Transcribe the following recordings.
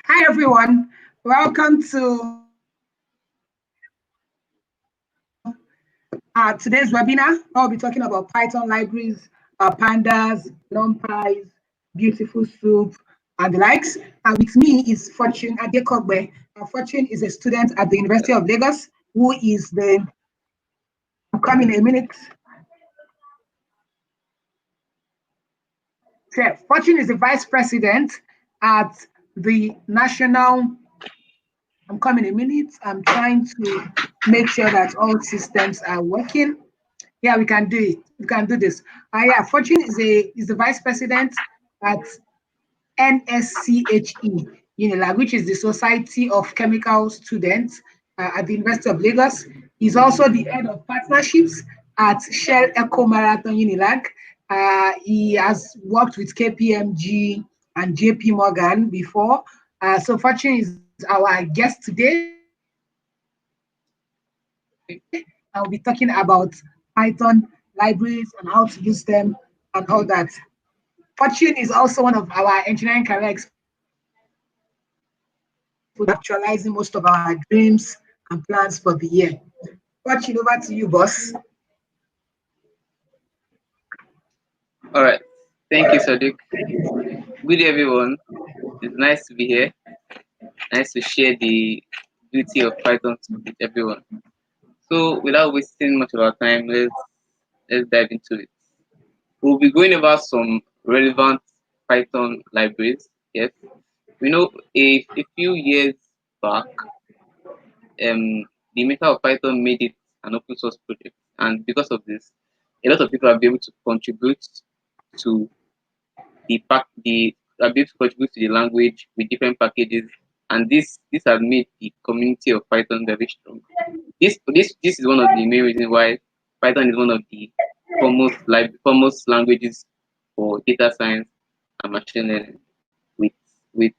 Hi everyone, welcome to today's webinar. I'll be talking about Python libraries, Pandas, Numpy, Beautifulsoup, and the likes. And with me is Fortune Adekogbe. Fortune is a student at the University of Lagos who is I'll come in a minute. So, Fortune is the vice president at the National. I'm coming in a minute. I'm trying to make sure that all systems are working. Yeah, we can do it. We can do this. Yeah, Fortune is the vice president at NSCHE, Unilag, which is the Society of Chemical Students at the University of Lagos. He's also the head of partnerships at Shell Eco Marathon Unilag. He has worked with KPMG and JP Morgan before. So Fortune is our guest today. I'll be talking about Python libraries and how to use them and all that. Fortune is also one of our engineering career experts, actualizing most of our dreams and plans for the year. Fortune, over to you, boss. All right. Thank you, Sadiq. Good day, everyone. It's nice to be here. Nice to share the beauty of Python with everyone. So, without wasting much of our time, let's dive into it. We'll be going over some relevant Python libraries. Yes, we know a few years back, the maker of Python made it an open source project, and because of this, a lot of people have been able to contribute to the ability to contribute to the language with different packages, and this has made the community of Python very strong. This is one of the main reasons why Python is one of the foremost languages for data science and machine learning, with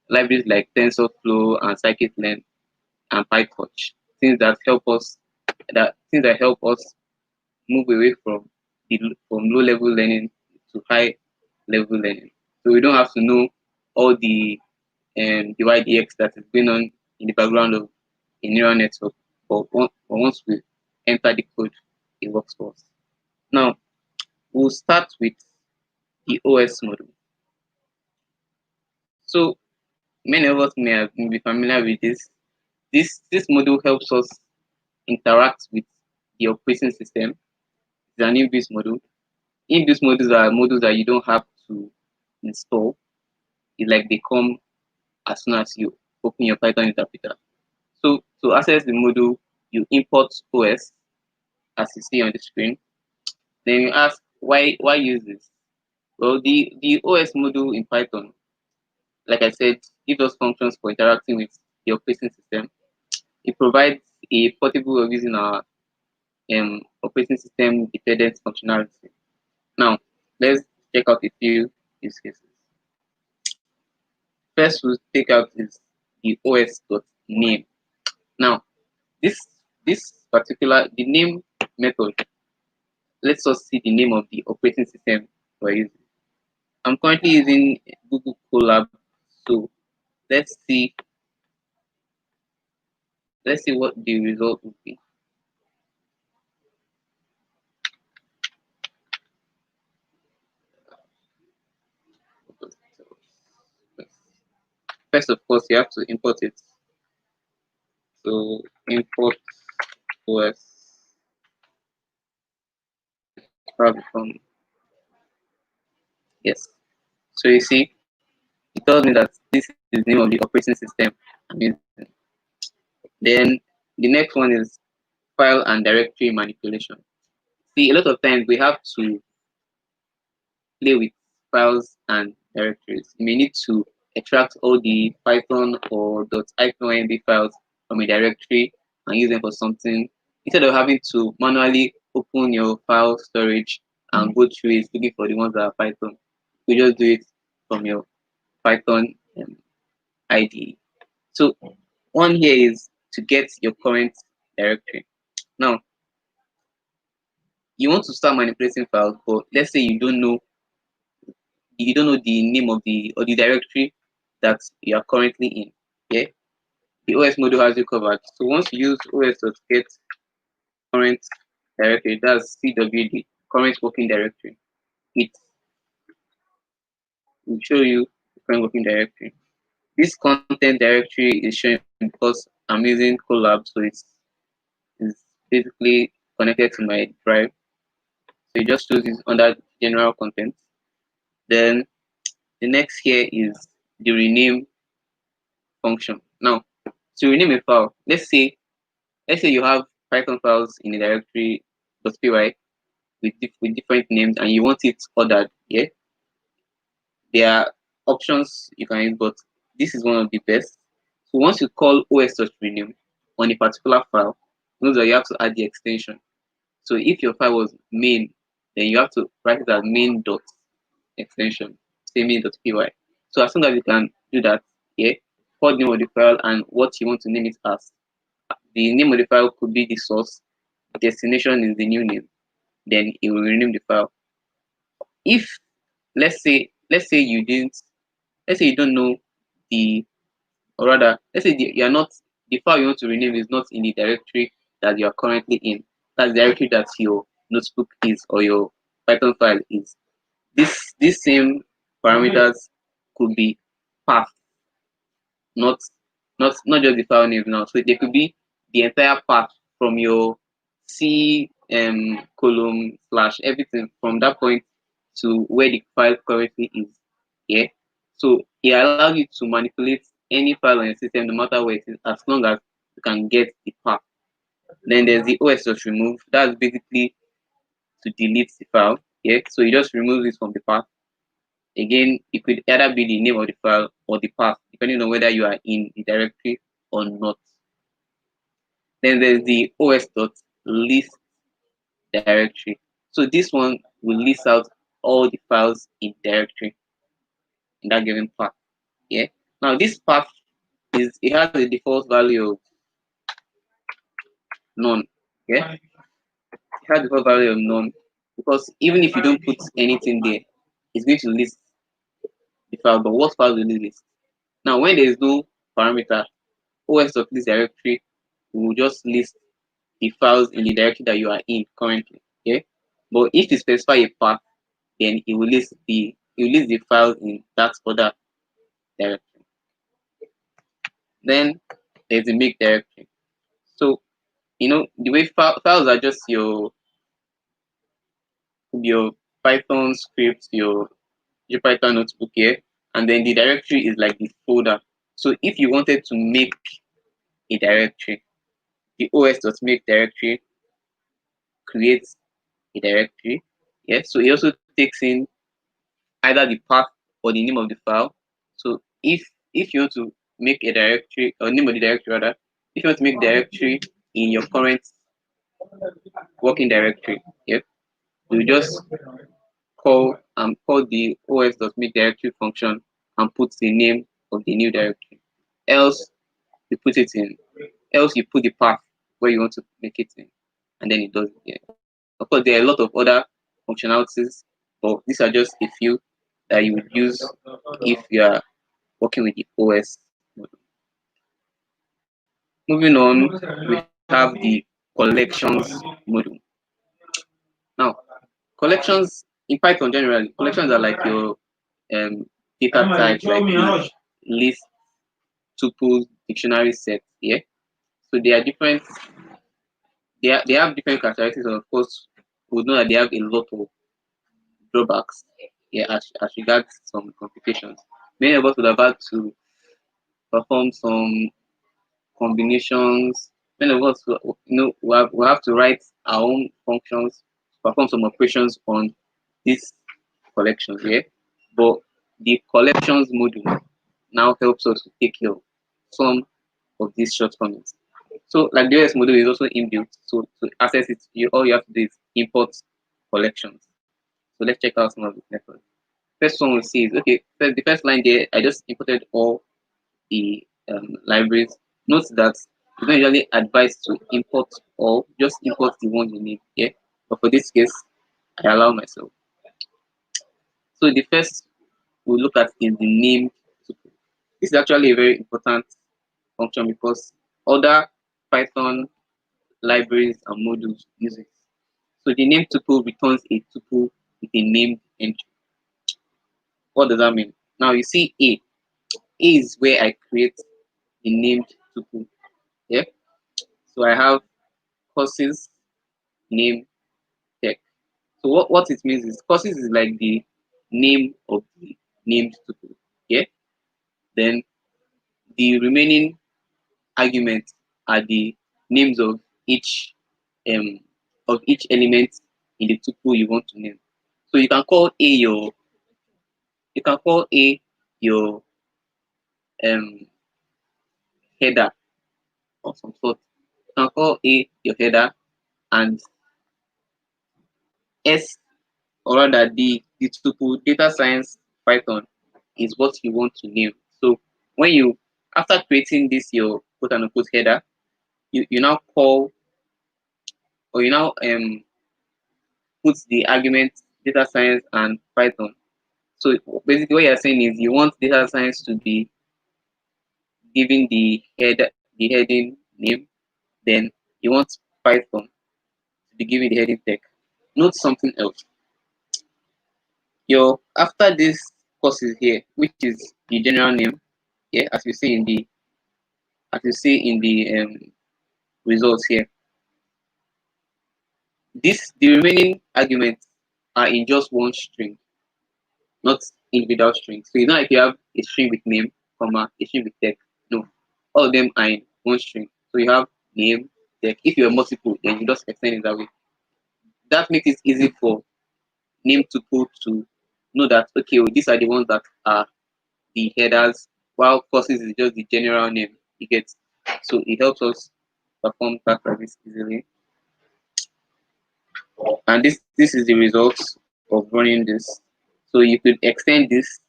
libraries like TensorFlow and scikit-learn and PyTorch, things that help us move away from low level learning to high level learning. So we don't have to know all the YDX that is going on in the background of a neural network, but once we enter the code, it works for us. Now, we'll start with the OS model. So many of us may be familiar with this. This model helps us interact with the operating system. It's an inbuilt model. Inbuilt models are models that you don't have to install. It's like they come as soon as you open your Python interpreter. So to access the module, you import OS as you see on the screen. Then you ask why use this? Well, the OS module in Python, like I said, gives us functions for interacting with the operating system. It provides a portable of using our operating system dependent functionality. Now, let's check out a few use cases. First, we'll take out is the os.name. Now, this particular the name method lets us see the name of the operating system we're using. I'm currently using Google Colab, so let's see what the result would be. First, of course, you have to import it. So import OS from yes. So you see, it tells me that this is the name of the operating system I'm using. Then the next one is file and directory manipulation. See, a lot of times we have to play with files and directories. You may need to extract all the Python or .ipynb files from a directory and use them for something instead of having to manually open your file storage and go through it looking for the ones that are Python. You just do it from your Python IDE. So one here is to get your current directory. Now, you want to start manipulating files, but let's say you don't know the name of the directory that you are currently in. Yeah, the OS module has you covered. So once you use os.get current directory, that's CWD, current working directory, it will show you the current working directory. This content directory is showing because I'm using Collab, so it's basically connected to my drive. So it just shows it under general content. Then the next here is the rename function. Now, to rename a file, let's say you have Python files in a directory .py with different names and you want it ordered. Yeah, there are options you can use, but this is one of the best. So once you call os.rename on a particular file, note that you have to add the extension. So if your file was main, then you have to write it as main dot extension, say main.py. So as soon as you can do that, yeah, call the name of the file and what you want to name it as. The name of the file could be the source, destination is the new name, then it will rename the file. If let's say you didn't, let's say you don't know the, or rather, let's say you're not, the file you want to rename is not in the directory that you are currently in. That's the directory that your notebook is or your Python file is. These same parameters could be path, not not just the file name now. So they could be the entire path from your C column slash everything from that point to where the file currently is. Yeah. So it allows you to manipulate any file on your system no matter where it is, as long as you can get the path. Then there's the os.remove. That's basically to delete the file. Yeah. So you just remove it from the path. Again, it could either be the name of the file or the path, depending on whether you are in the directory or not. Then there's the os.list directory. So this one will list out all the files in directory in that given path. Yeah. Now this path it has a default value of none. Yeah. It has a default value of none because even if you don't put anything there, it's going to list the file. But what file will it list? Now when there is no parameter, os.list directory will just list the files in the directory that you are in currently. Okay, but if you specify a path, then it will list the files in that other directory. Then there's the make directory. So the way files are just your Python script, your Python notebook here, and then the directory is like the folder. So if you wanted to make a directory, the os.make directory creates a directory. Yeah, so it also takes in either the path or the name of the file. So if you want to make a directory or name of the directory rather, if you want to make directory in your current working directory, yeah, you just call the os.make directory function and put the name of the new directory. Else you put it in. Else you put the path where you want to make it in, and then it does it. Yeah. Of course, there are a lot of other functionalities, but these are just a few that you would use if you are working with the OS module. Moving on, we have the collections module. Now, collections in Python generally, collections are like your data types, like the list, tuples, dictionary sets. Yeah, so they are different. They have different characteristics, and of course, we know that they have a lot of drawbacks. Yeah, as regards some computations. Many of us would have had to perform some combinations. Many of us, we have to write our own functions, perform some operations on these collections. Yeah, but the collections module now helps us to take care of some of these shortcomings. So, like the OS module is also inbuilt. So to access it, all you have to do is import collections. So let's check out some of the methods. First one we see is okay. The first line there, I just imported all the libraries. Note that you don't usually advise to import all, just import the one you need. Yeah, but for this case, I allow myself. So the first we look at is the name tuple. This is actually a very important function because other Python libraries and modules use it. So the name tuple returns a tuple with a named entry. What does that mean? Now you see A. A is where I create the named tuple. Yeah. So I have courses name tech. So what it means is courses is like the name of the named tuple. Yeah. Then the remaining arguments are the names um of each element in the tuple you want to name. So you can call A your um header of some sort. You can call A your header and S, or rather the tuple data science Python is what you want to name. So when you after creating this your quote unquote header, you now call or you now put the argument data science and Python. So basically what you're saying is you want data science to be giving the heading name, then you want Python to be giving the heading tech. Note something else. Your after this courses here, which is the general name, yeah, as you see in the results here, the remaining arguments are in just one string, not individual strings. So it's not like you have a string with name, comma, a string with tech. No, all of them are in one string. So you have name, tech. If you have multiple, then you just extend it that way. That makes it easy for name tuple to know that okay, well, these are the ones that are the headers, while courses is just the general name you get. So it helps us perform tasks like this easily. And this is the results of running this. So you could extend this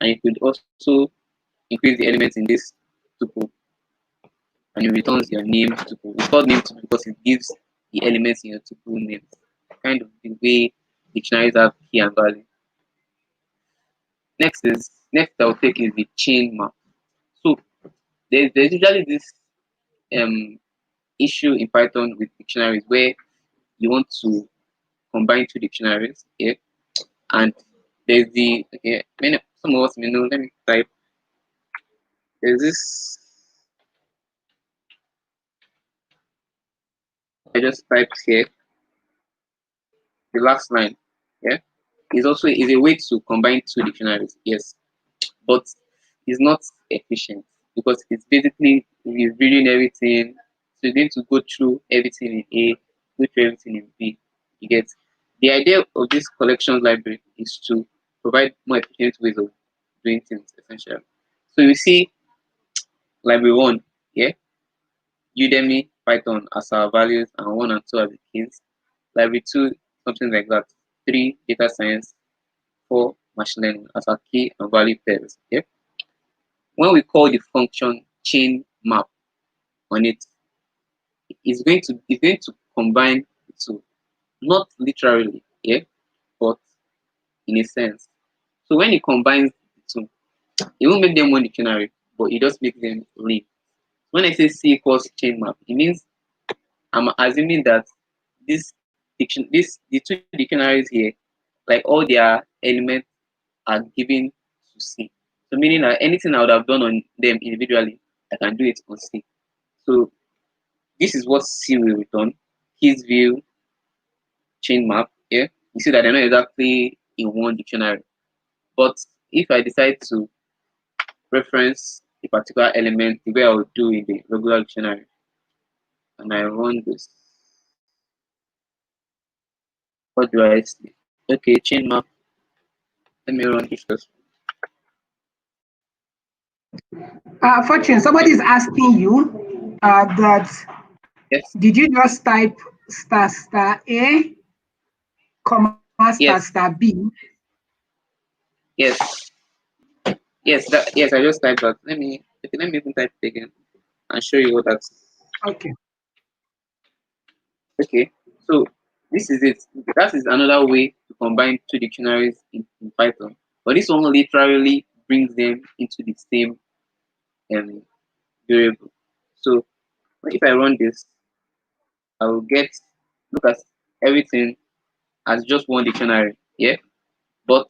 and you could also increase the elements in this tuple and it returns your name tuple. It's called name tuple because it gives the elements in your tuple names. Kind of the way dictionaries have key and value. Next I'll take is the chain map. So there's usually this um issue in Python with dictionaries where you want to combine two dictionaries, yeah, and there's the okay, many some of us may know. Let me type. There's this. I just typed here the last line. Yeah, is also is a way to combine two dictionaries. Yes, but it's not efficient because it's basically reading everything. So you need to go through everything in A, go through everything in B. You get the idea of this collections library is to provide more efficient ways of doing things essentially. So you see library one, yeah, Udemy, Python as our values and one and two as the keys. Library two, something like that. Three, data science, four, machine learning as our key and value pairs. Yeah. When we call the function chain map on it, it's going to combine the two, not literally, yeah, but in a sense. So when it combines the two, it won't make them one dictionary, but it just makes them linked. When I say C equals chain map, it means I'm assuming that the two dictionaries here, like all their elements are given to C. So meaning that anything I would have done on them individually, I can do it on C. So this is what C will return. His view chain map. Yeah, you see that they're not exactly in one dictionary. But if I decide to reference a particular element the way I would do in the regular dictionary, and I run this, what do I see? Okay, chain map. Let me run this first. Fortune, somebody is asking you that Yes, did you just type star star A, comma star yes, star B? yes, yes. I just typed that. Let me even type it again and show you what that's. Okay. Okay, so this is it. That is another way to combine two dictionaries in Python. But this one literally brings them into the same. variable. So if I run this, I will get, look at everything as just one dictionary. Yeah, but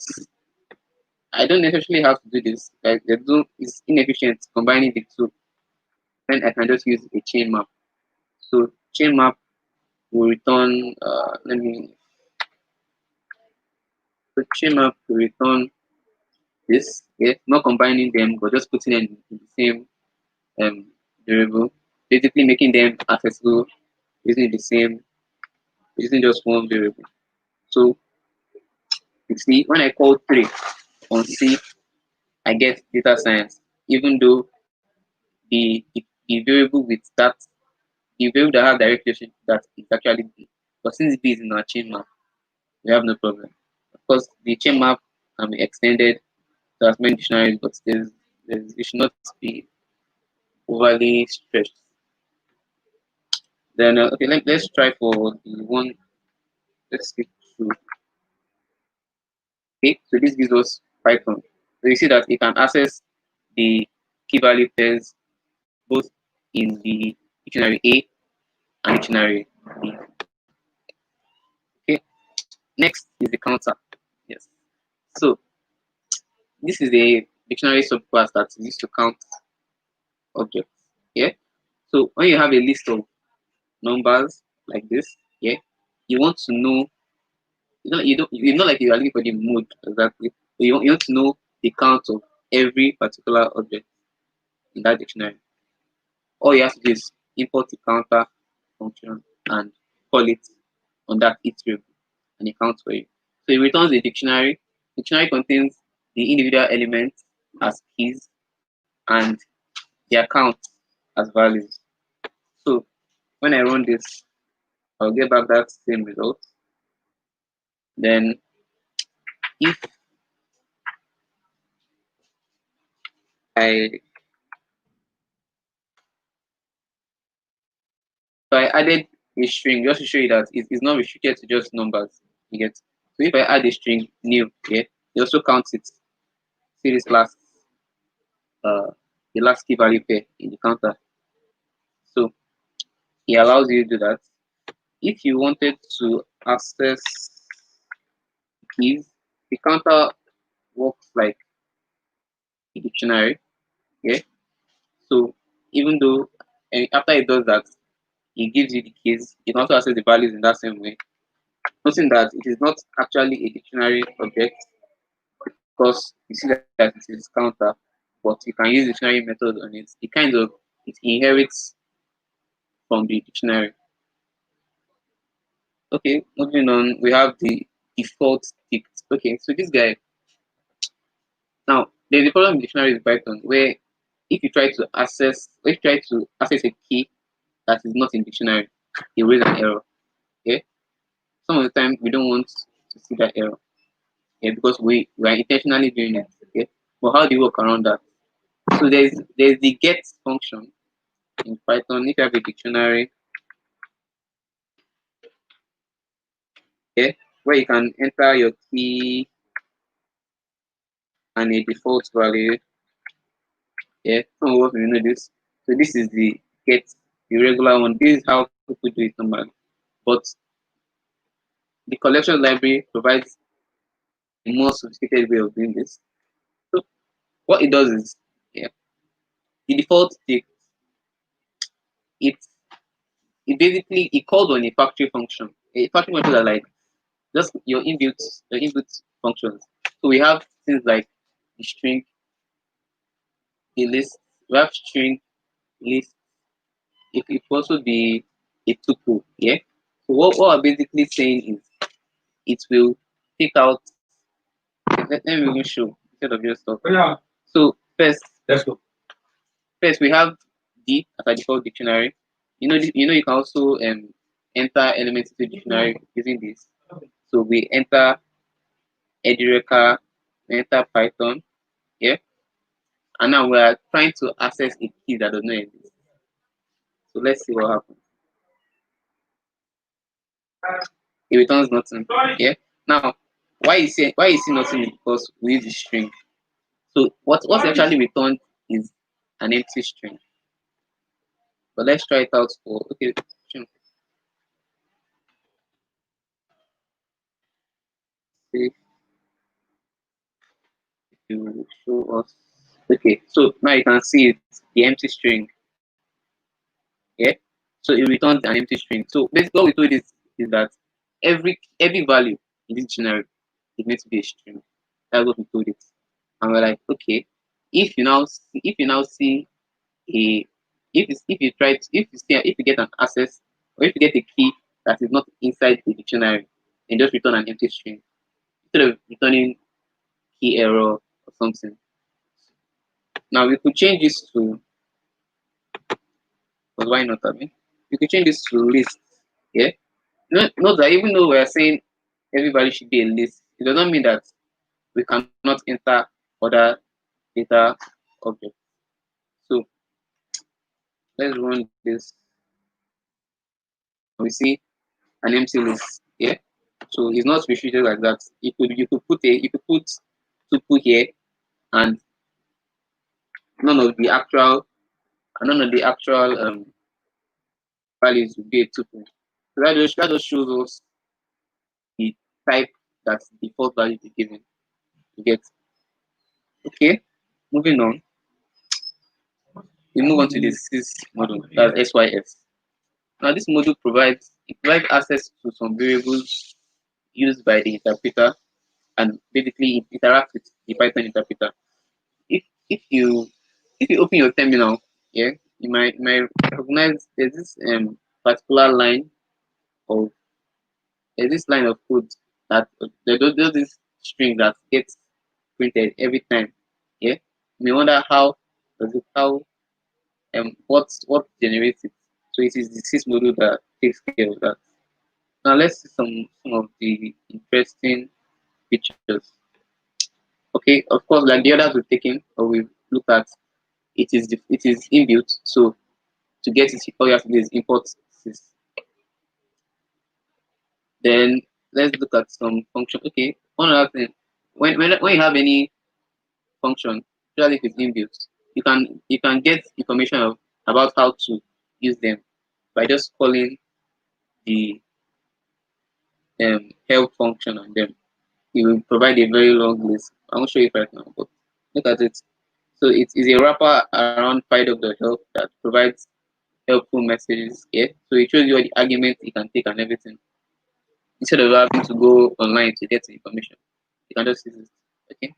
I don't necessarily have to do this. Like it's inefficient combining the two. Then I can just use a chain map. So chain map will return. Let me. So chain map will return this. Yeah, not combining them, but just putting them in the same variable. Basically making them accessible using the same, using just one variable. So you see, when I call 3 on C, I get data science, even though the variable with that, the variable that have direct relationship that is actually B. But since B is in our chain map, we have no problem. Of course, the chain map can be extended to as many dictionaries, but it should not be overly stretched. Then, okay, let's try for the one, let's stick to, okay, so this gives us Python. So you see that it can access the key value pairs both in the dictionary A and dictionary B. Okay, next is the counter. Yes. So this is a dictionary subclass that is used to count objects. Yeah. So when you have a list of numbers like this, yeah, you want to know, you not like you are looking for the mode exactly. You want to know the count of every particular object in that dictionary. All you have to do is import the counter function and call it on that it variable, and it counts for you. So it returns a dictionary. Dictionary contains the individual elements as keys and their count as values. So when I run this, I'll get back that same result. Then if I so I added a string just to show you that it's not restricted to just numbers. You get, so if I add a string new, yeah, it also counts it. See this last uh the last key value pair in the counter. So it allows you to do that. If you wanted to access keys, the counter works like a dictionary. Yeah. So even though after it does that, it gives you the keys, you can also access the values in that same way. Noting that it is not actually a dictionary object because you see that it is counter, but you can use dictionary method on it. It inherits from the dictionary. Okay, moving on, we have the default ticked. Okay, so this guy, now there's a problem in dictionary with Python where if you try to access a key that is not in dictionary, it will raise an error. Okay, some of the time we don't want to see that error. Okay, because we are intentionally doing it. Okay, but how do you work around that? So there's the get function in Python. If you have a dictionary, okay, where you can enter your key and a default value. Yeah, some of us will know this. So this is the get, the regular one. This is how people do it normally. But the collection library provides a more sophisticated way of doing this. So what it does is, yeah, the default tick, it it calls on a factory function. A factory function are like just your input functions. So we have things like the string, the list, we have string, list. It could also be a tuple. Yeah. So what I'm basically saying is it will take out. Let me even show instead of just talk. Yeah. So let's go. First, we have D as a default dictionary. You can also enter elements into dictionary using this. So we enter Edureka, we enter Python, yeah, and now we are trying to access a key that does not exist. So let's see what happens. It returns nothing. Yeah. Now, why is it nothing? Because we use the string. So what's actually returned is an empty string. But let's try it out for okay. See if you show us. Okay, so now you can see it's the empty string. Yeah. So it returns an empty string. So basically what we told is that every value in this dictionary is meant to be a string. That's what we told it. And we're like, okay, if you now see a if you try to, if you get an access or if you get a key that is not inside the dictionary and just return an empty string instead of returning key error or something. Now we could change this to, but why not? I mean, we could change this to list. Yeah. Note that even though we are saying everybody should be a list, it does not mean that we cannot enter other data objects. So let's run this. We see an empty list. Yeah. So it's not restricted like that. You could put tuple here and none of the actual values will be a tuple. So that just shows us the type that the default value is given. You get okay. Moving on, we move on to the sys module, that's SYS. Now this module provides access to some variables used by the interpreter and basically it interacts with the Python interpreter. If if you if you open your terminal, yeah, you might recognize particular line of there's this line of code that there's this string that gets printed every time. Yeah. You may wonder how what generates it. So it is the sys module that takes care of that. Now let's see some of the interesting features. Okay, of course, like the others we've taken or we've looked at, it is inbuilt. So to get it, all you have to do is import sys. Then let's look at some function. Okay, one other thing, when you have any function, especially if it's inbuilt, you can get information about how to use them by just calling the help function on them. It will provide a very long list. I won't show you right now, but look at it. So it is a wrapper around help that provides helpful messages. Yeah. So it shows you all the arguments you can take and everything. Instead of having to go online to get the information, you can just use it. Okay.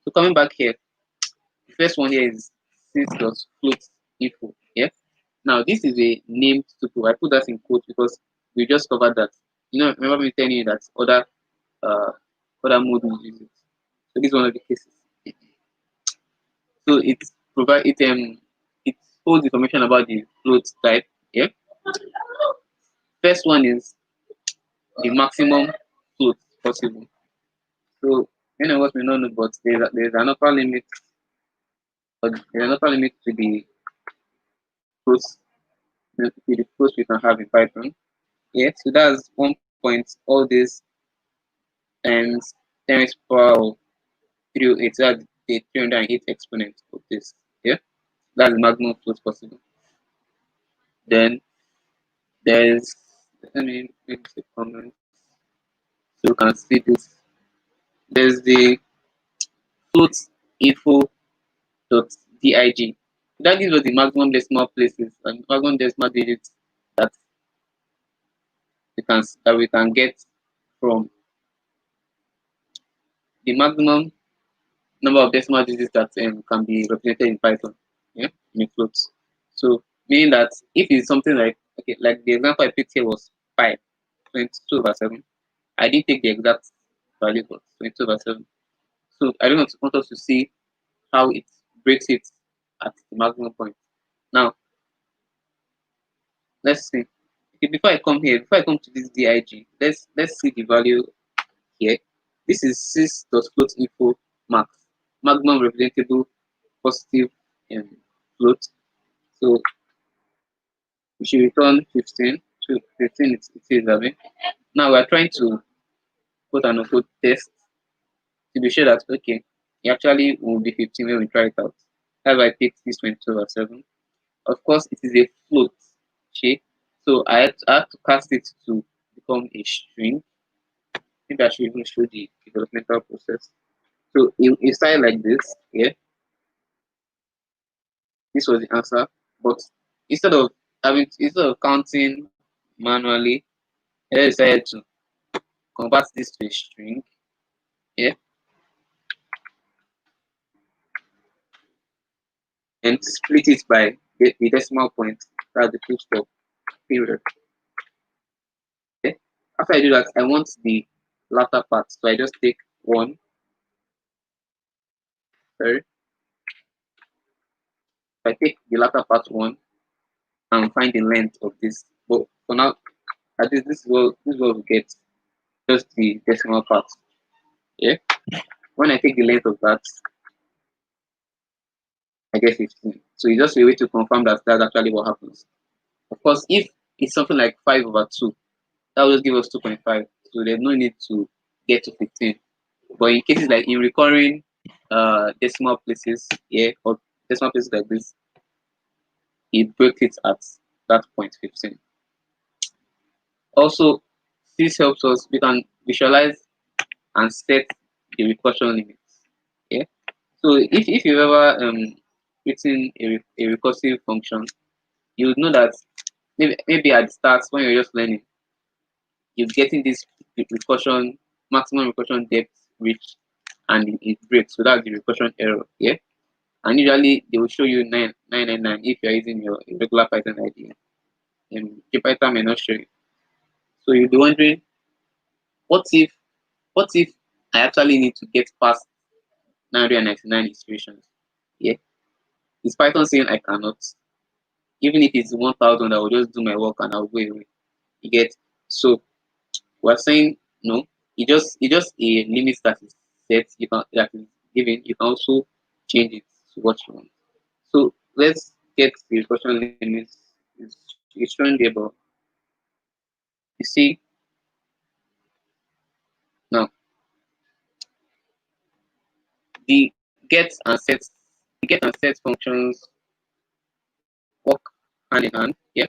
So coming back here, the first one here is sys.float info. Yeah. Now this is a named tuple. I put that in quotes because we just covered that. Remember me telling you that uh, other modules use it. So this is one of the cases. So it holds information about the float type. Yeah. First one is the maximum float possible. So many of us may not know, but there's an upper limit, but there's an upper limit floats to the floats we can have in Python. Yeah. So that's 1 point all this times 10 power of 308. That's the 308 exponent of this. Yeah. That's the maximum float possible. Then there's let me make the comment so you can see this. There's the float info dot dig. That gives us the maximum decimal places and maximum decimal digits that we can get from the maximum number of decimal digits that can be represented in Python. Yeah, in floats. So meaning that if it's something like okay, like the example I picked here was pi 22/7. I didn't take the exact value, but 22/7. So I don't want us to see how it breaks it at the maximum point. Now let's see. Okay, before I come to this dig, let's see the value here. This is sys.float info max, maximum representable positive float. So we should return 15 to 15 it is having. Now we're trying to quote and unquote test to be sure that okay, it actually will be 15 when we try it out. That's why I picked this 22/7. Of course, it is a float shape, so I had to cast it to become a string. Maybe I should even show the developmental process. So it started like this. Yeah, this was the answer. But instead of counting manually, I decided to convert this to a string. Yeah, and split it by the decimal point. That's the full stop period. Okay. After I do that, I want the latter part. So I just take one. Sorry. I take the latter part one and find the length of this. But for now, at least this is what we get. Just the decimal part. Yeah. When I take the length of that, I get 15. So it's just a way to confirm that that's actually what happens. Of course, if it's something like 5/2, that will just give us 2.5. So there's no need to get to 15. But in cases like in recurring decimal places, yeah, or decimal places like this, it breaks it at that point 15. Also, this helps us, we can visualize and set the recursion limits. Yeah. So if you've ever written a recursive function, you would know that maybe at the start when you're just learning, you're getting this recursion, maximum recursion depth reach, and it breaks. So that's the recursion error. Yeah. And usually they will show you 999 if you're using your regular Python IDE. Python may not show you. So you'll be wondering, what if what if I actually need to get past 999 iterations? Yeah. Is Python saying I cannot? Even if it's 1000, I will just do my work and I'll go away. You get, so we're saying no. It just a limit that is set, that is given. You can also change it to what you want. So let's get the recursion limits. It's showing there, but you see now the get and set the get and set functions work hand in hand. Yeah.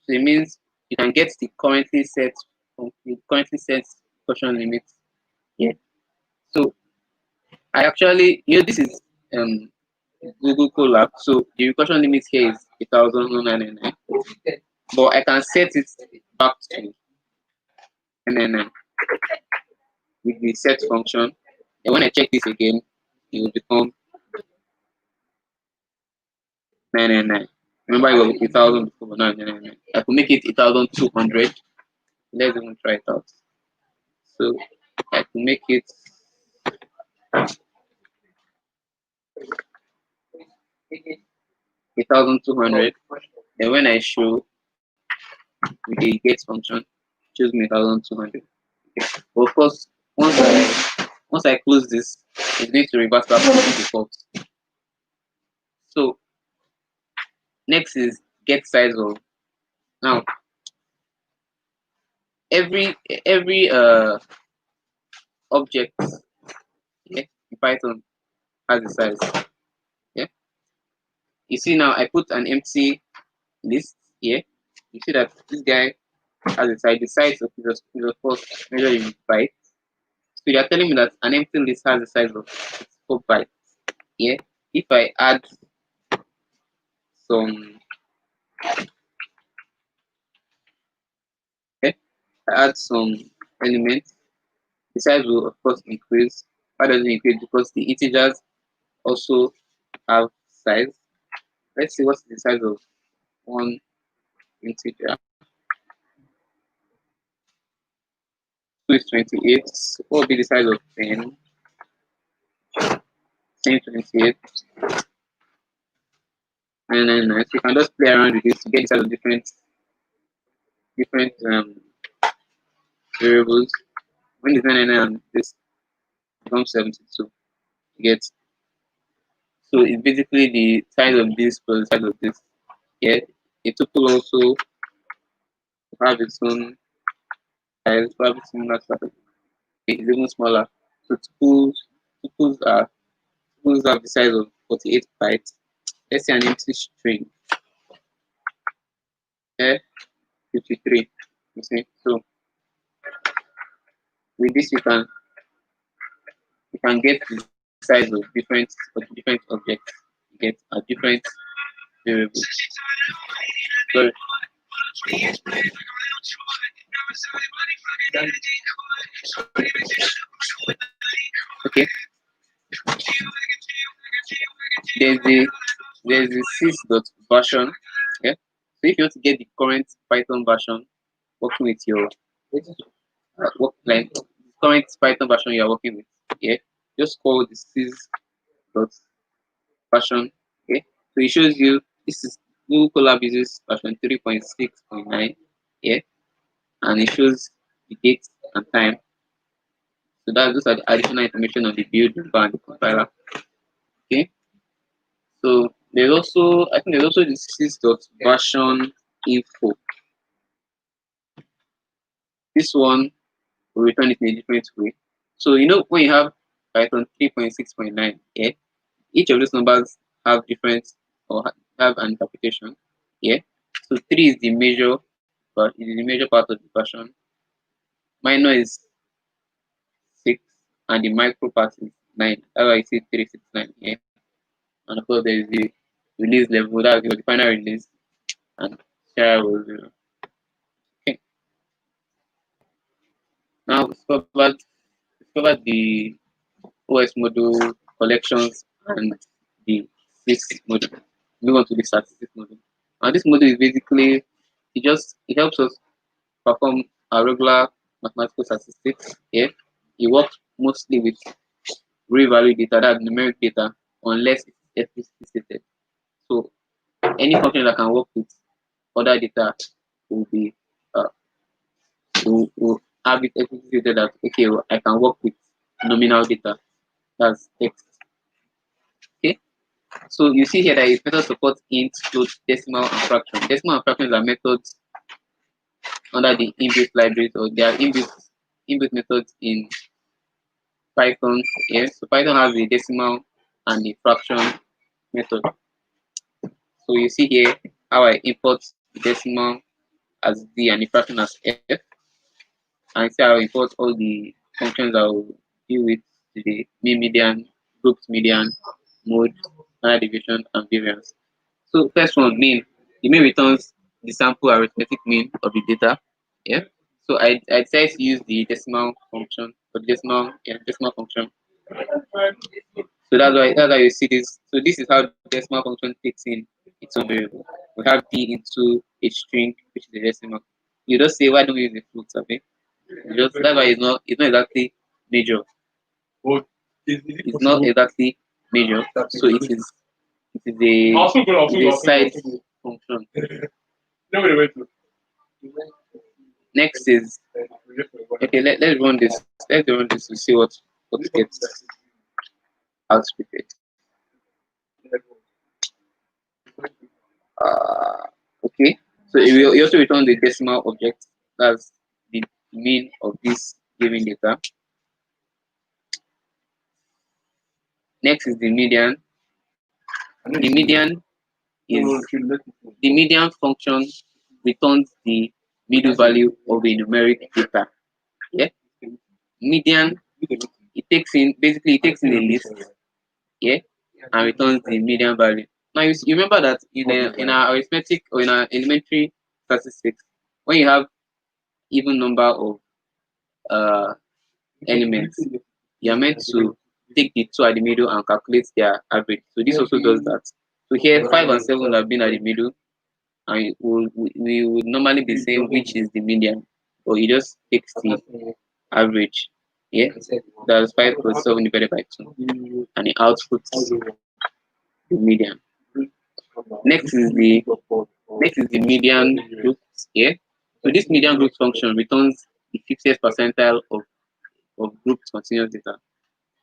So it means you can get the currently set recursion limit. Yeah. So I actually, this is um Google Colab. So the recursion limit here is 1,999, but I can set it back to 999 with the set function. And when I check this again, it will become 999. Remember, it was 1,000 before, but now 999. I could make it 1,200. Let's even try it out. So I could make it 1,200. Then when I show with the get function, choose me 1,200. Okay. But of course, once I close this, it's going to reverse back to the default. So next is get size of. Now every object, yeah, in Python has a size. Yeah. You see now I put an empty list here. You see that this guy has a size. The size of of course measured in bytes. So you are telling me that an empty list has a size of 4 bytes. Yeah. If I add some, okay, I add some elements, the size will of course increase. Why does it increase? Because the integers also have size. Let's see what's the size of one integer. 2 is 28. What will be the size of 10? 10, 28, 999. So you can just play around with this to get the size of different variables. When it's 999, this becomes 72. You get, so it's basically the size of this plus the size of this. Yeah, a tuple also have its own size, probably similar to that. It's even smaller. So tuples have the size of 48 bytes. let's say an empty string. 53. You see, so with this you can get the size of different objects. You get a different variable. Sorry. Okay. There's the sys.version. Yeah. So if you want to get the current Python version working with your work like current Python version you are working with, yeah, just call the sys.version. Okay. So it shows you this is Google Colab uses version 3.6.9. Yeah, and it shows the date and time. So those are the additional information on the build and the compiler. Okay. So I think there's also the sys.version info. This one will return it in a different way. So when you have Python 3.6.9, yeah, each of those numbers have different or have an interpretation. Yeah. So 3 is the major, but it is the major part of the version. Minor is 6, and the micro part is 9. That's why I see 369 here. And of course, there is the release level, that's the final release, and share was 0. Okay. Now discovered the OS module collections and the statistics module. Move on to the statistics module. And this module is basically it helps us perform our regular mathematical statistics. Yeah, it works mostly with real value data, that's numeric data, unless it's explicitly stated. So any function that can work with other data will be uh, will have it explicitly stated that okay, well, I can work with nominal data, that's text. Okay, so you see here that it method supports int, float, decimal, and fraction. Decimal and fractions are methods under the inbuilt libraries, or they are inbuilt methods in Python. Yes, so Python has the decimal and the fraction method. So you see here how I import the decimal as D and the fraction as F, and see how I import all the functions I will deal with today: mean, median, grouped median, mode, standard deviation, and variance. So first one, mean. The mean returns the sample arithmetic mean of the data. Yeah. So I decided to use the decimal function, or the decimal function. So that's why you see this. So this is how the decimal function takes in its own variable. We have D into a string, which is a decimal. You just say, why don't we use the float? Okay. That's why it's not exactly major. It's not exactly major. So it is a side function. Next is okay. Let's run this. Let's run this to see what gets outputted. Okay. So it will also return the decimal object. That's the mean of this given data. Next is the median. The median function returns the middle value of a numeric data. Yeah. Median it takes in a list. Yeah, and returns the median value. Now you remember that in our arithmetic or in our elementary statistics, when you have even number of uh, elements, you are meant to take the two at the middle and calculate their average. So this also does that. So here 5 and 7 have been at the middle, and we would normally be saying which is the median, or you just take the average. Yeah, that's 5 plus 7 divided by 2, and it outputs the median. Next is the median group here. So this median group function returns the 50th percentile of grouped continuous data.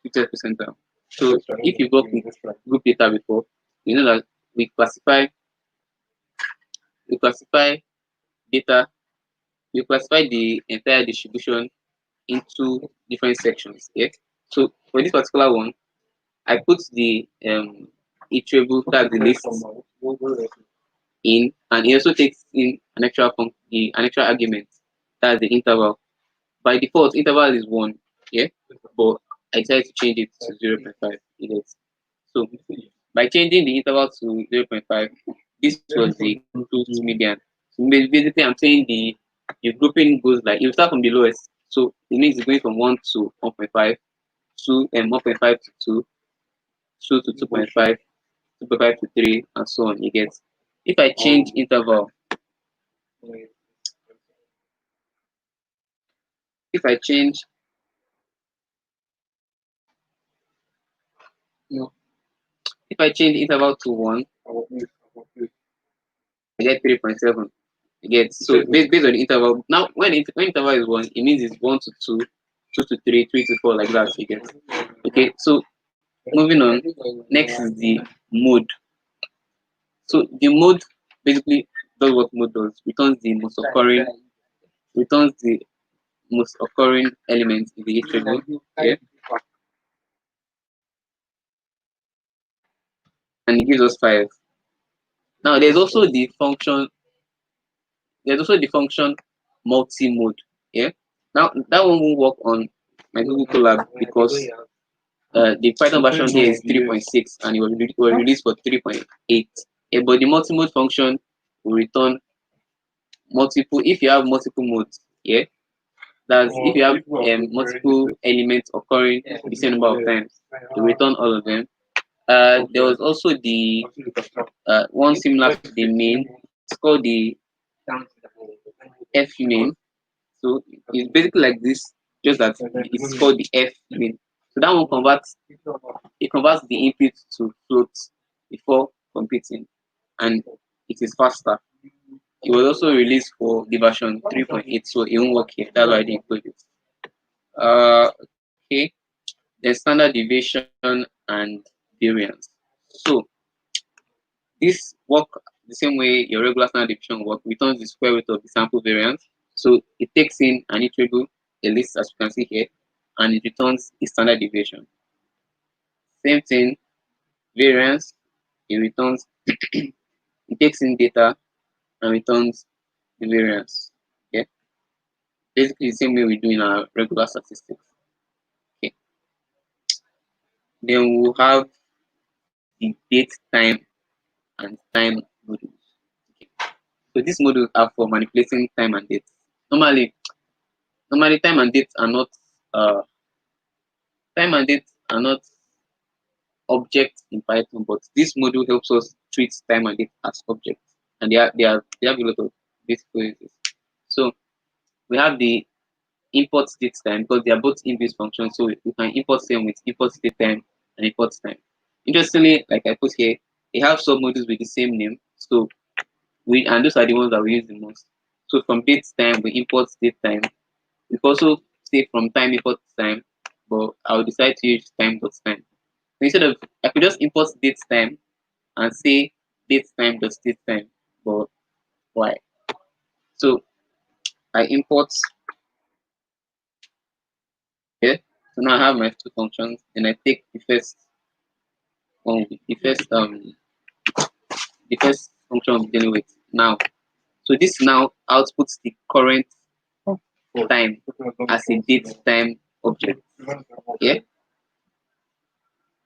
50th percentile. So if you worked with group data before, you know that we classify data, we classify the entire distribution into different sections. Yeah. So for this particular one, I put the iterable, that's the list in, and it also takes in an extra argument, that's the interval. By default, interval is 1, yeah, but I decided to change it to 0.5. So by changing the interval to 0.5, this was the truth median. So basically, I'm saying the grouping goes like, you start from the lowest, so it means it's going from 1 to 1.5, to 1.5 to 2, 2 to 2.5, 2.5 to 3, and so on. You get. If I change interval, if I change no, if I change interval to 1, I get 3.7. You get. So based on the interval. Now when interval is 1, it means it's 1 to 2, 2 to 3, 3 to 4, like that. You get. Okay. So moving on. Next is the mode. So the mode basically does what mode does. Returns the most occurring element in the table. Yeah. And it gives us 5. Now there's also the function multi-mode. Yeah. Now that one won't work on my Google Colab because the Python version here is 3.6 and it was released for 3.8. Yeah, but the multi-mode function will return multiple, if you have multiple modes. Yeah. That's if you have multiple elements occurring the same number of times, to return all of them. There was also the one similar to the main. It's called the F main. So it's basically like this, just that it's called the F main. So that one converts the input to floats before computing, and it is faster. It was also released for the version 3.8, so it won't work here. That's why I didn't include it. Okay. Then standard deviation and variance. So this work the same way your regular standard deviation work, returns the square root of the sample variance. So it takes in an iterable, a list as you can see here, and it returns the standard deviation. Same thing, variance, it returns, it takes in data and returns the variance. Okay, basically the same way we do in our regular statistics. Okay, then we'll have the date, time, and time modules. Okay. So these modules are for manipulating time and date. Normally, time and date are not uh, time and date are not objects in Python, but this module helps us treat time and date as objects, and they have a lot of beautiful uses. So we have the import date time because they are both inbuilt functions, so we can import them with import date time and import time. Interestingly, like I put here, they have submodules with the same name, so and those are the ones that we use the most. So from date time we import date time. We can also say from time import time, but I'll decide to use time dot time. So instead of, I could just import date time and say date time dot date time, but why? So I import here. So now I have my two functions, and I take the first one, the first function I'm dealing with now. So this now outputs the current time as a date time object. Yeah,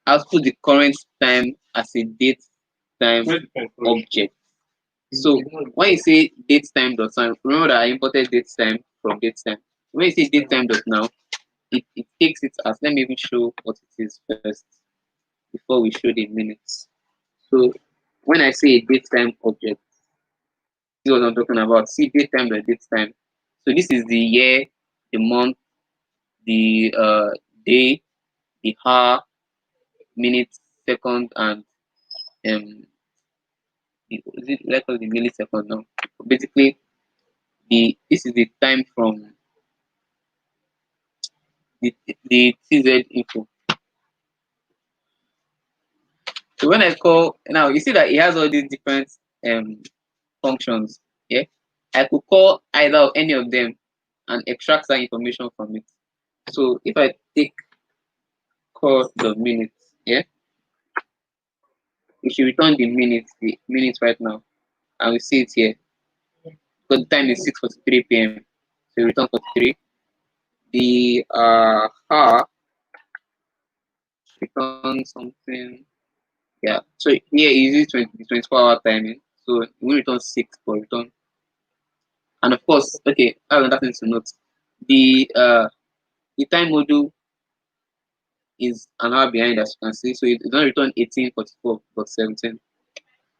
output the current time as a date time object. So when you say date time dot time, remember that I imported date time from date time. When you say date time dot now, it takes it as, let me even show what it is first before we show the minutes. So when I say date time object, this is what I'm talking about. See date time dot date time. So this is the year, the month, the day, the hour, minute, second, and is it like the millisecond now? Basically, this is the time from the TZ info. So when I call now, you see that it has all these different functions. Yeah, I could call either of any of them and extract that information from it. So if I take call the minutes, yeah, we should return the minutes right now, and we see it here. Because the time is 6:43 p.m. So we return 43. The return something. Yeah. So here is 24-hour timing. So we return 6 for return. And of course, okay, I have another thing to note. The time module is an hour behind, as you can see. So it don't return 18:44 but 17.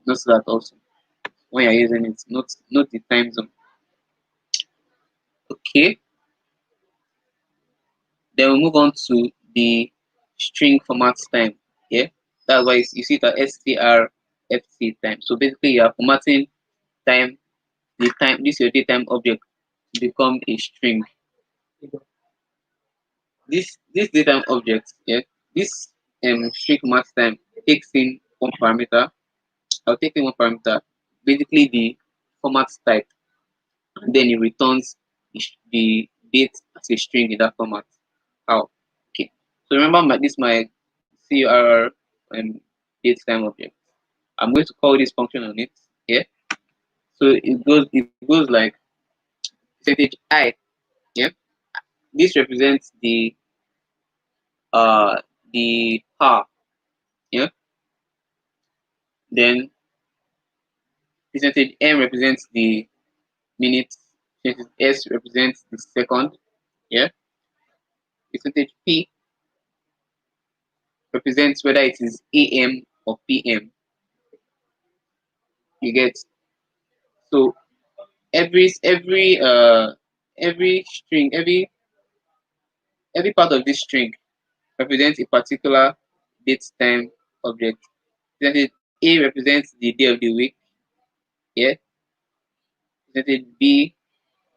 Note that also when you're using it. Note the time zone. Okay. Then we move on to the string format time. Yeah, that's why you see it as strft time. So basically, you are formatting time, the time, this your datetime object to become a string. This datetime object, yeah, this string format time takes in one parameter. I'll take in one parameter, basically the format type, and then it returns the date as a string in that format. How? Okay. So remember my CURR date time object. I'm going to call this function on it. Yeah. So it goes like percentage I. Yeah. This represents uh the hour. Yeah. Then percentage M represents the minutes. Percentage S represents the second. Yeah. Percentage P represents whether it is AM or PM. You get. So every string, every part of this string represents a particular date time object. Percentage A represents the day of the week. Yeah. Percentage B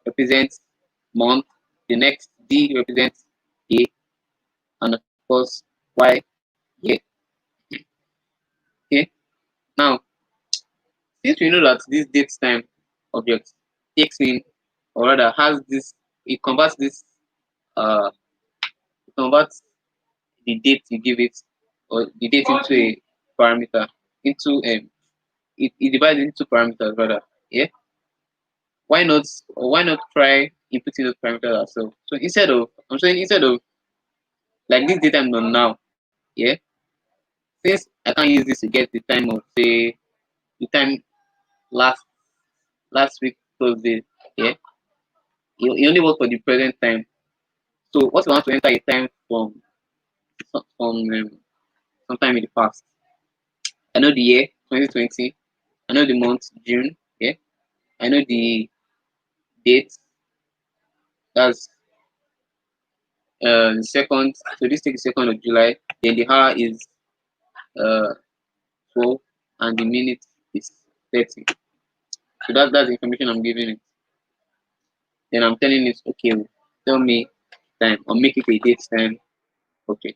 represents month. The next D represents day, and of course Y year. Okay. Now, since we know that this date time object takes in, or rather has this, it converts this, it converts the date you give it, or the date into a parameter, into it divides into parameters rather. Yeah. Why not try inputting those parameters ourselves? So instead of like this data I'm on now, yeah, since I can't use this to get the time of say the time last last week Thursday, yeah, you only work for the present time. So what you want to enter a time from sometime in the past. I know the year 2020. I know the month June. Yeah, I know the date. That's the second. So this takes the 2nd of July. Then the hour is uh 12 and the minute is 30. So that's the information I'm giving it. Then I'm telling it, okay, tell me time or make it a date time. Okay.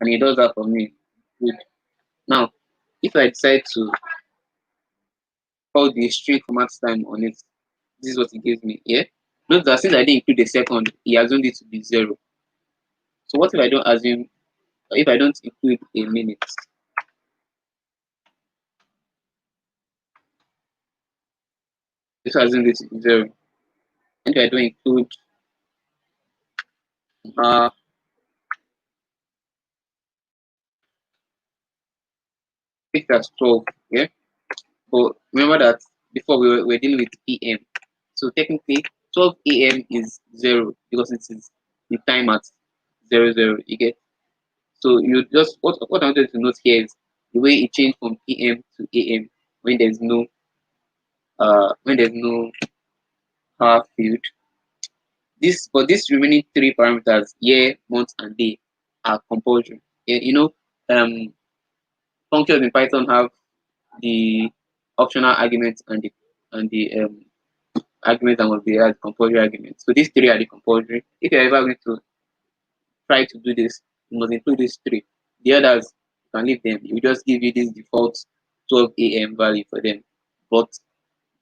And it does that for me. Good. Now, if I decide to call the string format time on it, this is what it gives me. Yeah. Note that since I didn't include the second, he assumed it to be 0. So what if I don't assume, if I don't include a minute? This assumes it to be 0. And if I don't include uh it as 12, yeah. But remember that before we were dealing with PM. So technically 12 a.m. is 0 because it is the time at 00. You get. So you just what I wanted to note here is the way it changed from PM to AM when there's no power field. These remaining three parameters, year, month, and day, are compulsory. Yeah, functions in Python have the optional arguments and the arguments that must be as compulsory arguments. So these three are the compulsory. If you're ever going to try to do this, you must include these three. The others, you can leave them. It will just give you this default 12 a.m. value for them. But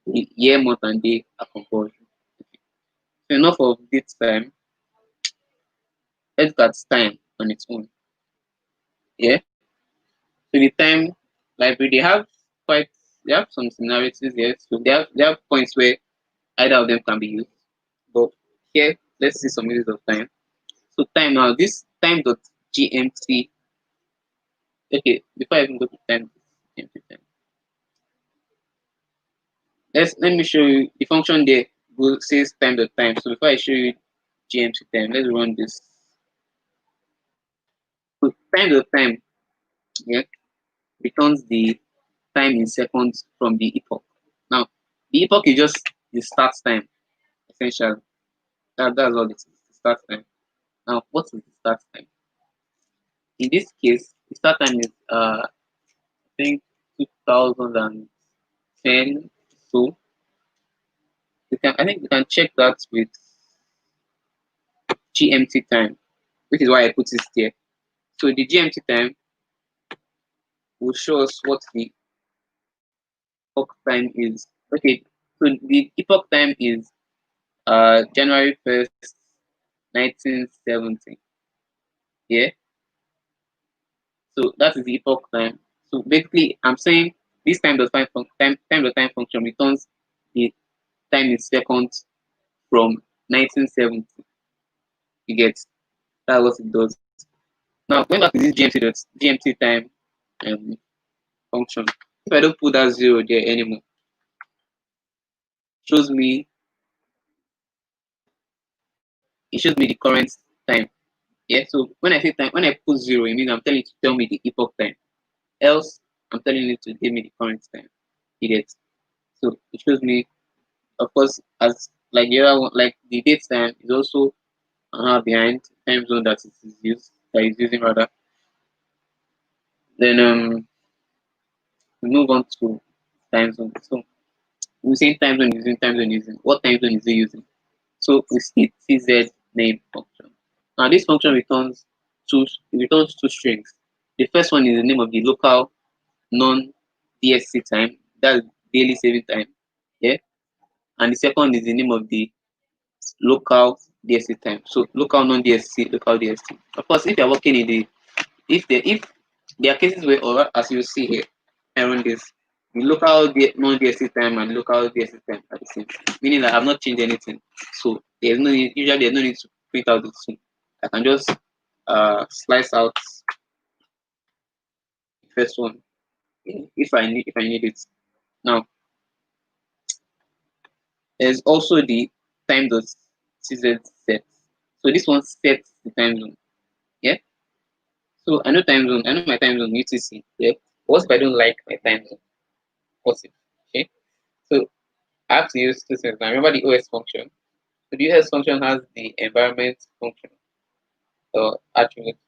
the year, month, and day are compulsory. So enough of this time. Let's look at time on its own. Yeah. So the time library, they have some similarities here. So they have points where either of them can be used. But here, let's see some uses of time. So time now, this time.gmt. Okay, before I even go to time.gmt time, let me show you the function there. Says time.time. So before I show you gmt time, let's run this. So time.time, yeah, returns the time in seconds from the epoch. Now, the epoch is just the start time, essentially. That's all it is, the start time. Now, what is the start time? In this case, the start time is I think 2010. So I think we can check that with GMT time, which is why I put it there. So the GMT time will show us what the epoch time is. Okay, so the epoch time is January 1st, 1970. Yeah, so that is the epoch time. So basically, I'm saying this time function returns the time in seconds from 1970. You get that's what it does. Now, going back to this GMT time um, function, if I don't put that zero there anymore, shows me it shows me the current time. Yeah. So when I say time, when I put zero, it means I'm telling it to tell me the epoch time. Else, I'm telling it to give me the current time. You get. So it shows me, of course, as like the other one, like the date time is also an hour behind time zone that is using rather. Then we move on to time zone. So we say time zone using. What time zone is it using? So we see TZ name function. Now this function returns two strings. The first one is the name of the local non-DSC time, that's daily saving time. Yeah. And the second is the name of the local DSC time. So local non-DSC, local DSC. Of course, if you're working in the if there are cases where, or as you see here around this, the local non-DSC time and local DSC time are the same, meaning that I've not changed anything. So there's no need to print out the two. I can just slice out the first one if I need it. Now there's also the time.cz set. So this one sets the time zone. Yeah. So I know time zone. I know my time zone UTC. Yeah. What if I don't like my time zone? What's it? Okay. So I have to use two things. Now remember the OS function. So the OS function has the environment function or attribute.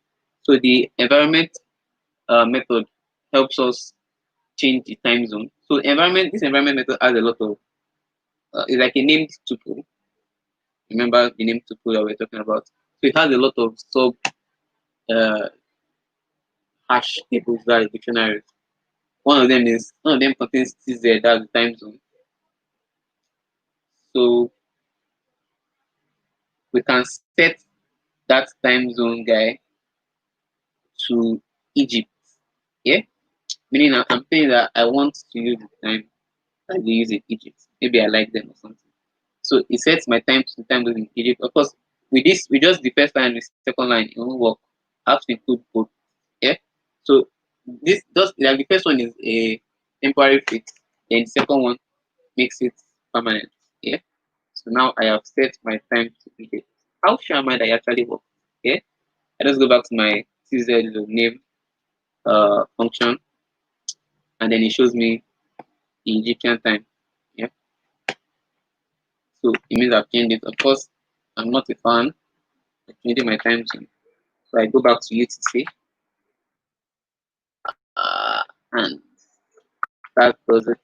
So the environment method helps us change the time zone. So this environment method has a lot of it's like a named tuple. Remember the named tuple that we're talking about. So it has a lot of sub uh, hash tables, that is dictionaries. One of them contains TZ, that's the time zone. So we can set that time zone guy to Egypt. Yeah, meaning I'm saying that I want to use the time that they use in Egypt. Maybe I like them or something. So it sets my time to the time zone in Egypt. Of course, with just the first line and the second line, it won't work. I have to include both. Yeah. So this does like the first one is a temporary fix, then the second one makes it permanent. Yeah. So now I have set my time to Egypt. How sure am I that it actually works? Yeah. I just go back to my CZ name function, and then it shows me the Egyptian time. Yeah. So it means I've changed it. Of course, I'm not a fan of changing my time zone. So I go back to UTC, and that does it.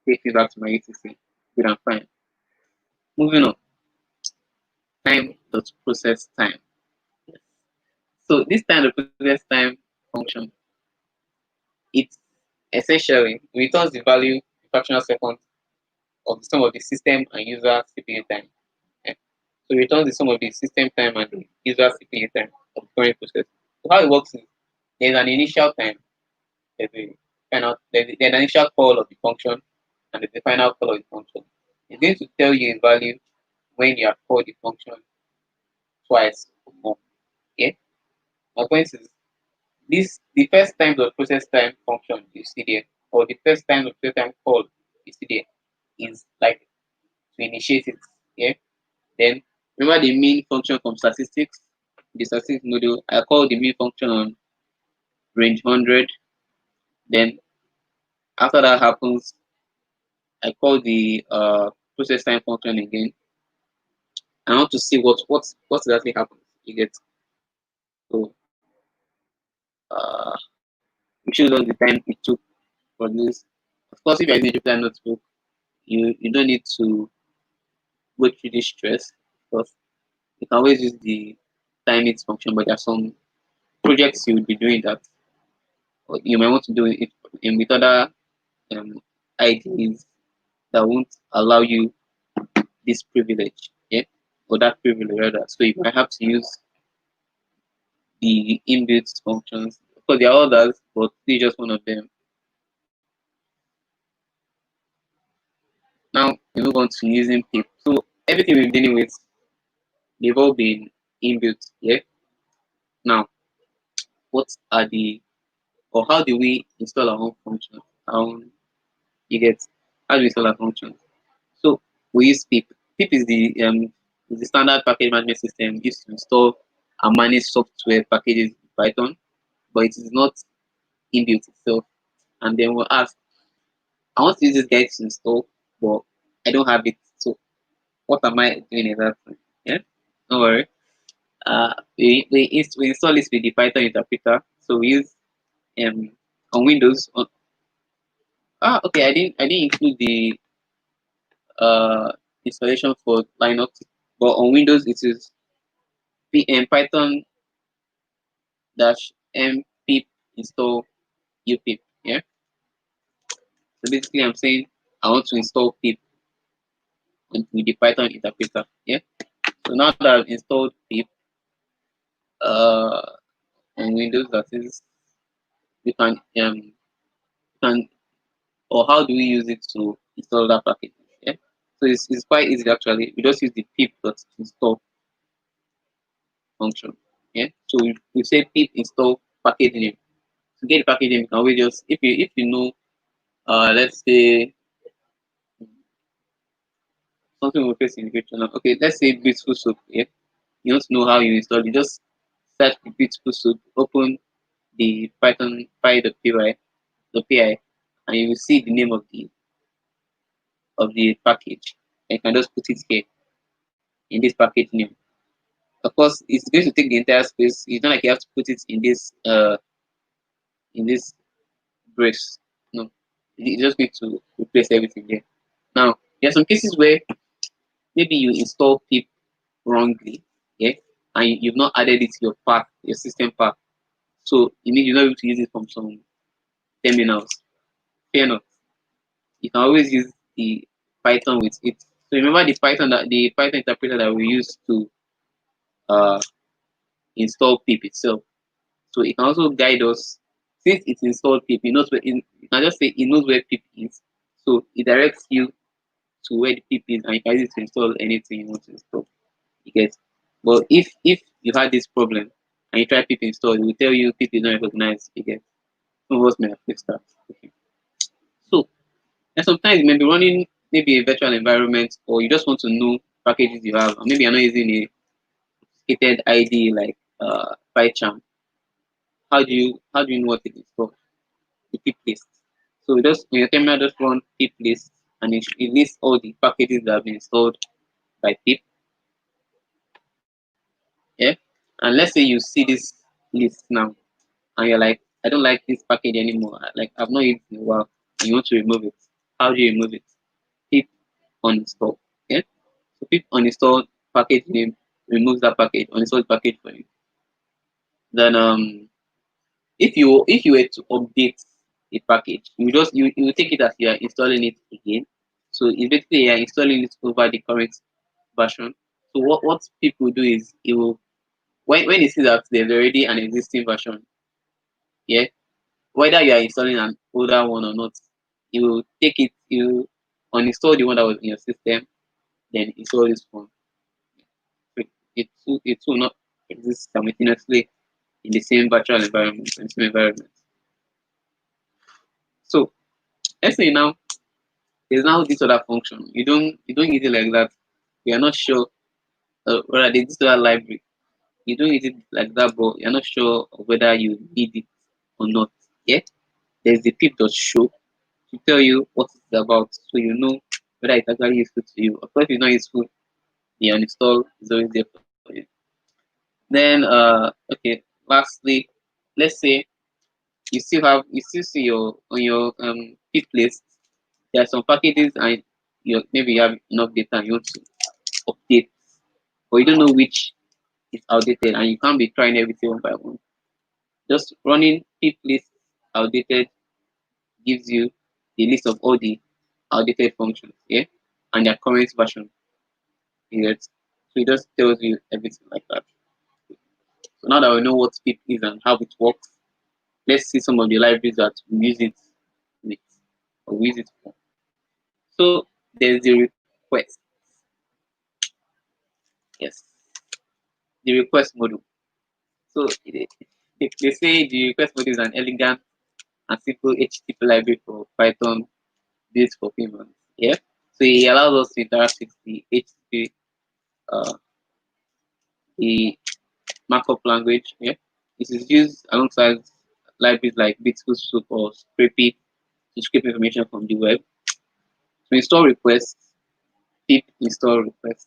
Take me back to my UTC. Good and fine. Moving on. Time dot process time. So this time the process time function, it essentially returns the value fractional second of the sum of the system and user CPU time. Yeah. So it returns the sum of the system time and the user CPU time of the current process. So how it works is there's an initial time. there's an initial call of the function and there's the final call of the function. It's going to tell you a value when you have called the function twice or more. Okay? My point is this the first time the process time function you see there, or the first time the process time call you see there is like to initiate it. Yeah. Then remember the main function from statistics, the statistics module. I call the main function on range 100. Then after that happens, I call the process time function again. I want to see what exactly happens. You get so we should know the time it took for this. Of course, if you're using a Jupyter notebook, you don't need to go through this stress because you can always use the time it function. But there are some projects you would be doing that, or you might want to do it with other um, IDs that won't allow you this privilege, yeah, or that privilege rather. So you might have to use the inbuilt functions. Of course, there are others, but this is just one of them. Now we move on to using pip. So everything we're dealing with, they've all been inbuilt, yeah. Now, what are the or how do we install our own functions? Our own, you get how do we install our functions? So we use pip. Pip is the standard package management system used to install and manage software packages in Python, but it is not inbuilt itself. And then we'll ask, I want to use this guide to install, but I don't have it. So what am I doing exactly? Yeah, no worry. We install this with the Python interpreter. So we use um on Windows. Okay, I didn't include the installation for Linux, but on Windows it is Python dash m pip install upip. Yeah. So basically, I'm saying I want to install pip with the Python interpreter. Yeah. So now that I've installed pip uh, on Windows, that is, we can or how do we use it to install that package? Yeah. So it's quite easy actually. We just use the pip dot install function. Yeah. So we say pip install package name. To get the package name, you can always just if you know let's say something will face in the future now. Okay, let's say Beautifulsoup. Yeah, you want to know how you install it. Just search the Beautifulsoup, open the Python file the PI, and you will see the name of the package. And you can just put it here in this package name. Of course, it's going to take the entire space. It's not like you have to put it in this brace. No, you just need to replace everything there. Now, there are some cases where maybe you install pip wrongly, yeah, and you've not added it to your path, your system path. So you mean you're not able to use it from some terminals. Fair enough. You can always use the Python with it. So remember the Python interpreter that we use to uh, install pip itself. So it can also guide us since it's installed pip. It knows where you can just say it knows where pip is. So it directs you to where the pip is, and you can use it to install anything you want to install. You get. But if you had this problem and you try pip install, it will tell you pip is not recognized. You get. Some of us may have fixed that. Okay. So and sometimes you may be running maybe a virtual environment, or you just want to know packages you have, or maybe you're not using a sophisticated ID like PyCharm. How do you know what it is for? The pip list. So just in your terminal, just run pip list, and it lists all the packages that have been installed by pip. Yeah. And let's say you see this list now, and you're like, I don't like this package anymore. Like I've not used it in a while. And you want to remove it. How do you remove it? Pip uninstall. Yeah. So pip uninstall package name removes that package, uninstall the package for you. Then if you were to update a package, you will take it as you are installing it again. So it's basically you are installing it over the current version. So what people do is it will when you see that there's already an existing version, yeah, whether you are installing an older one or not, you will take it, you uninstall the one that was in your system, then install this one. It will not exist simultaneously in the same virtual environment, in the same environment. So let's say now there's now this other function. You don't use it like that. You are not sure whether there's this other library. You don't use it like that, but you're not sure of whether you need it or not. Yeah, there's the pip.show to tell you what it's about, so you know whether it's actually useful to you. Of course, if it's not useful, the uninstall is always there for you. Then, okay. Lastly, let's say you still see your on your pip list. There are some packages and maybe you have enough data and you want to update, but you don't know which is outdated and you can't be trying everything one by one. Just running pip list outdated gives you the list of all the outdated functions, yeah, and their current version. Yes. So it just tells you everything like that. So now that we know what pip is and how it works, let's see some of the libraries that we use it with or we use it for. So there's the request. Yes, the request module. So they say the request module is an elegant and simple HTTP library for Python built for humans. Yeah. So it allows us to interact with the HTTP, uh, the markup language. Yeah. It is used alongside libraries like Beautifulsoup or Scrapey to scrape information from the web. To install requests, pip install requests,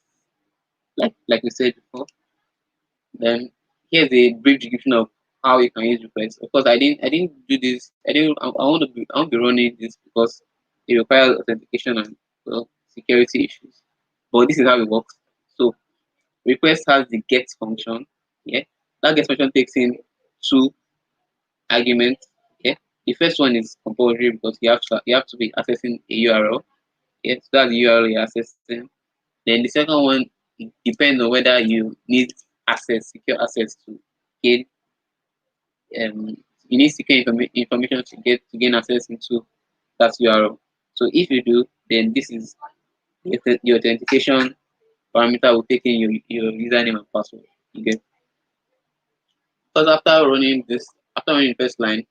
like we said before. Then here's a brief description of how you can use requests. Of course, I didn't do this. I want to be running this because it requires authentication and security issues. But this is how it works. So request has the get function. Yeah, that get function takes in two arguments. Yeah, the first one is compulsory because you have to be accessing a URL. Yeah, so that's the URL you're accessing. Then the second one, it depends on whether you need secure access to gain um you need secure information to gain access into that URL. So if you do, then this is your authentication parameter will take in your username and password. You get, because after running the first line,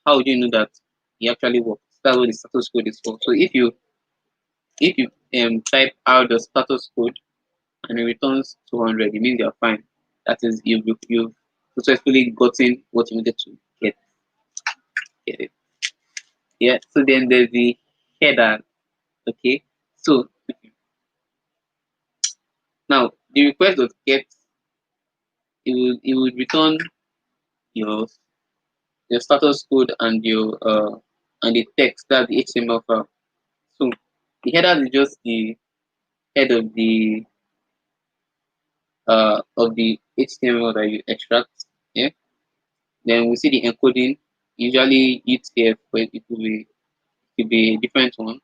how would you know that it actually works? That's what the status code is for. So if you type out the status code and it returns 200, it means you're fine. That is, you've successfully gotten what you needed to get it. Yeah. So then there's the header. Okay. So now the request of get, it will return your your status code and the text, that's the HTML file. So the header is just the head of the HTML that you extract. Yeah. Then we see the encoding, usually UTF, but it could be a different one.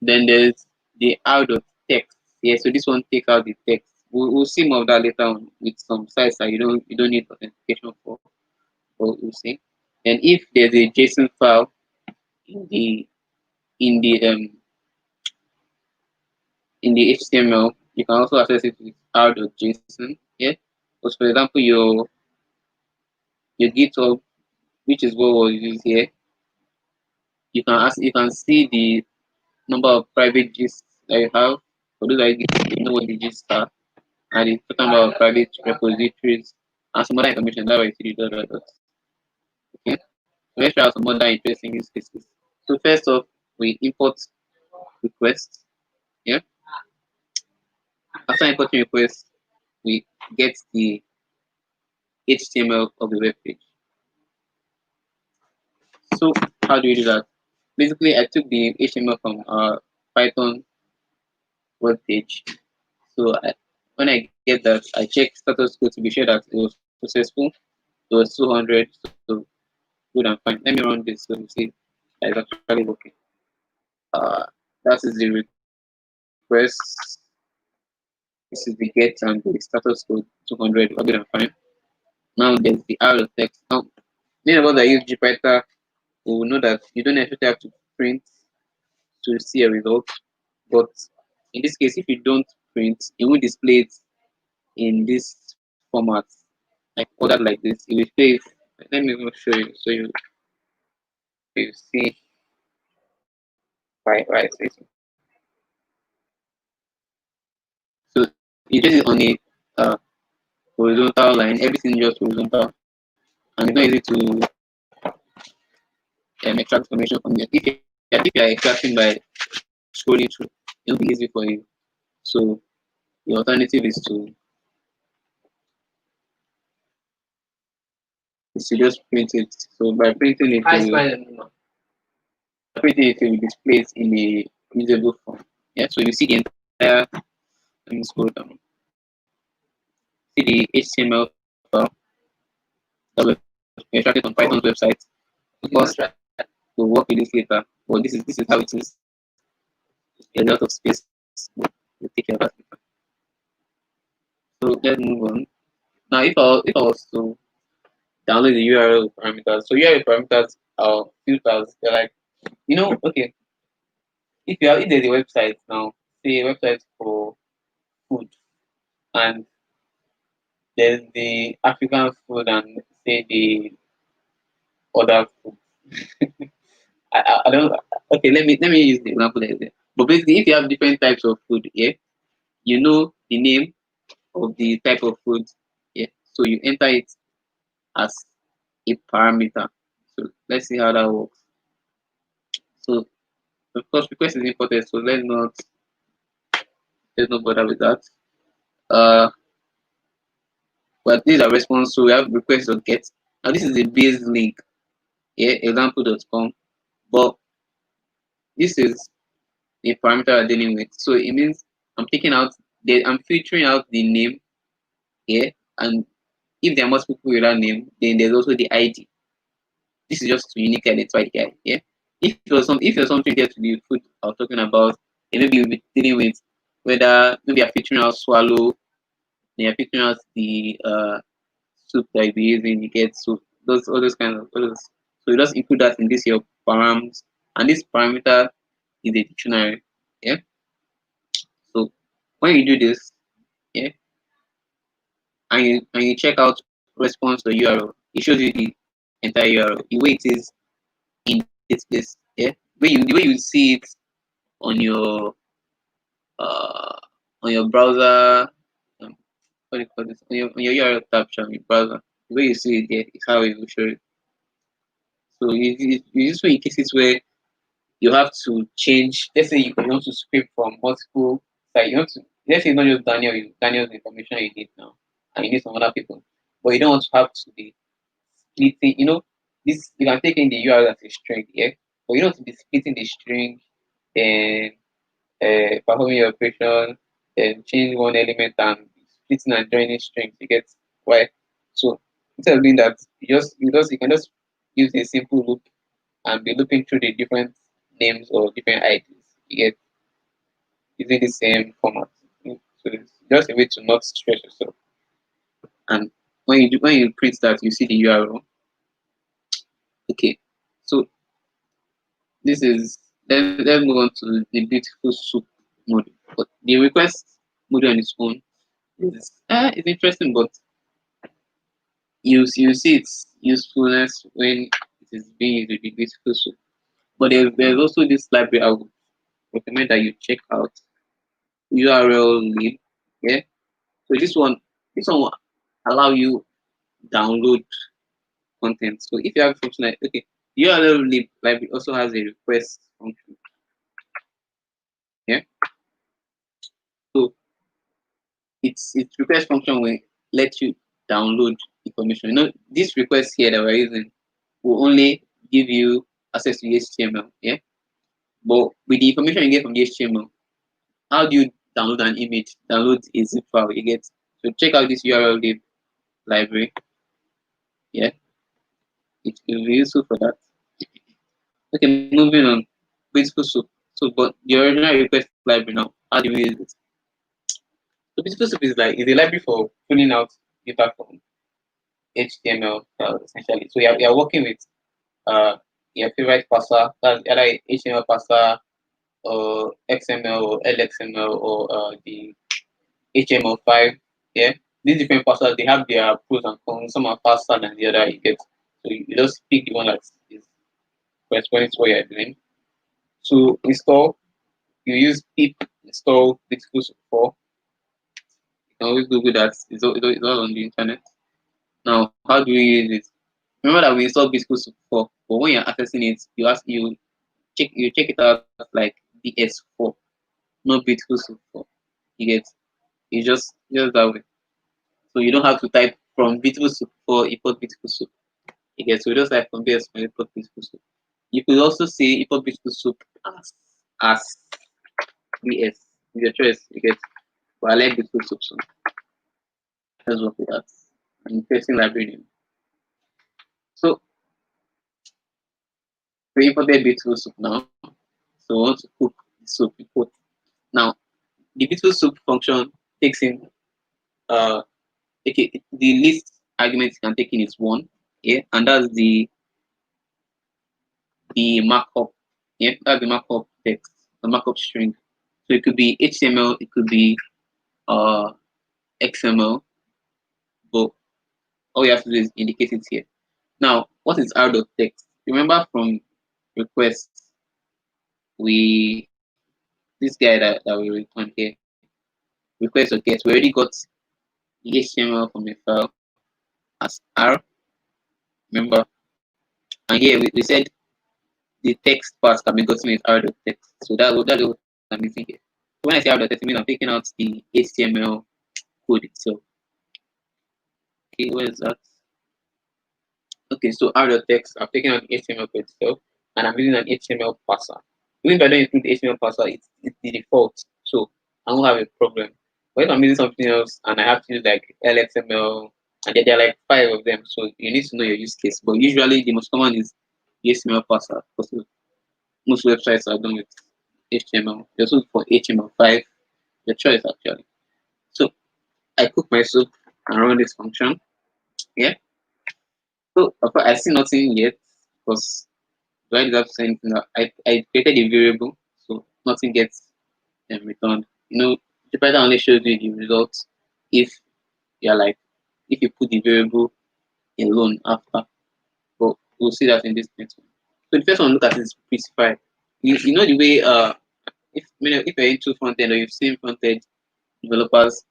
Then there's the out of text. Yeah, so this one take out the text. We'll see more of that later on with some sites that you don't need authentication for. But we'll see. And if there's a JSON file in the in the um in the HTML, you can also access it with r.json. Yeah. Because for example, your GitHub, which is what was used here, you can see the number of private gists that you have. For those that you know what the gists are, and the total number of private repositories and some other information. That way you see the dot dot dot. Okay. So let's try out some other interesting use cases. So first off, we import requests. Yeah. After importing requests, we get the HTML of the web page. So how do we do that? Basically, I took the HTML from our Python web page. So when I get that, I check status code to be sure that it was successful. It was 200, so good and fine. Let me run this so you see that it's actually working. Uh, that is the request. This is the get and the status code 200. Good and fine. Now there's the arrow text. Now Many of us that use GPython will know that you don't necessarily have to print to see a result, but in this case, if you don't print, it will display it in this format, like ordered like this. It will display it. Let me even show you so you see why I say so. So you just on a horizontal line, everything just horizontal, and it's not easy to extract information from there. If you are extracting by scrolling through, it'll be easy for you. So the alternative is to just print it. So by printing it, it will display it in a usable form. Yeah, so you see the entire. Let me scroll down. See the HTML file that was extracted on Python's website. Of course, we'll work with this later. But this is how it is. A lot of space. We'll take care of that later. So let's move on. Now, if I was to download the URL parameters, so URL parameters are filters. They're like, okay, if there's a website now, say a website for food, and there's the African food and say the other food. I don't. Okay, let me use the example like that. But basically, if you have different types of food, yeah, you know the name of the type of food, yeah. So you enter it as a parameter. So let's see how that works. So of course, request is important. So let's not bother with that. Uh, but these are response. So we have request or get. Now this is a base link, yeah, example.com. But this is the parameter I'm dealing with. So it means I'm I'm filtering out the name here, and if there are multiple people with that name, then there's also the ID. This is just to uniquely identify the guy. Yeah. If you're something there to the food I was talking about, then maybe you'll be dealing with whether maybe you're filtering out swallow, then you're filtering out the soup that you'll be using, you get soup, all those kinds of those. So you just include that in this your params, and this parameter is a dictionary. Yeah. So when you do this, yeah, and you check out response to URL, it shows you the entire URL, the way it is in this place. Yeah, the way you see it on your uh on your browser, what do you call this, on your URL tab on your browser. The way you see it there is how it will show it. So you use for in cases where you have to change. Let's say you want to scrape from multiple sites. You want to, let's say not just Daniel's information you need now, and you need some other people, but you don't want to have to be splitting. This you can take in the URL as a string, yeah, but you don't want to be splitting the string and performing your operation, then change one element and splitting and joining strings. You get why? So instead of doing that, you can just use a simple loop and be looping through the different names or different IDs. You get using the same format. So it's just a way to not stress yourself. And when you print that, you see the URL. Okay, so this is let's move on to the beautiful soup module. But the request module on its own is interesting, but you see its usefulness when it is being used with the beautiful soup. But there's also this library I would recommend that you check out, URL lib. Yeah. So this one will allow you download content. So if you have something like, okay, URL lib library also has a request function. Yeah. So its request function will let you download information. This request here that we're using will only give you access to HTML. Yeah. But with the information you get from the HTML, how do you download an image? Download a zip file you get. So check out this URL lib library. Yeah. It will be useful for that. Okay, moving on. Beautifulsoup. So, but the original request library now, how do we use it? So, Beautifulsoup is a library for pulling out data from HTML files essentially. So you're working with your favorite parser, that's either HTML parser or XML or LXML or the HTML5. Yeah, these different parsers, they have their pros and cons. Some are faster than the other. You get, so you just pick the one that is corresponding to what you're doing. To install, you use pip install Beautifulsoup 4. You can always Google that. It's all on the internet. Now, how do we use it? Remember that we installed Beautifulsoup 4, but when you're accessing it, you check it out like BS4, not Beautifulsoup 4. You get, it's just that way. So you don't have to type from Beautifulsoup 4 import Beautifulsoup. You get, so you just type from BS4 import Beautifulsoup. You could also say import Beautifulsoup as BS. It's your choice. You get, but I like Beautifulsoup, so let's work with that. I'm facing library. So we imported Beautifulsoup now. So we want to cook the soup import. Now the Beautifulsoup function takes in okay, the least argument you can take in is 1, yeah, and that's the markup, yeah, that's the markup text, the markup string. So it could be HTML, it could be uh XML, but all you have to do is indicate it here. Now, what is r.text? Remember from requests, this guy that we return here, request or get, we already got the HTML from the file as R, remember, and here we said the text part can be gotten with r.text. So that's what I'm missing here. So when I say r.text, it means I'm taking out the HTML code itself. Okay, where is that? Okay, so r.text, I'm taking out the HTML code itself, and I'm using an HTML parser. Even if I don't include the HTML parser, it's the default, so I won't have a problem. But if I'm using something else and I have to use like LXML, and there are like 5 of them, so you need to know your use case. But usually the most common is the HTML parser, because most websites are done with HTML. They also look for HTML5, your choice actually. So I cook my soup and run this function. Yeah. So I see nothing yet because do I deserve to say anything? I created a variable, so nothing gets returned. The pattern only shows you the results if you're like if you put the variable alone after. But we'll see that in this next one. So the first one look at is specify. You know the way if you're into front end or you've seen front end developers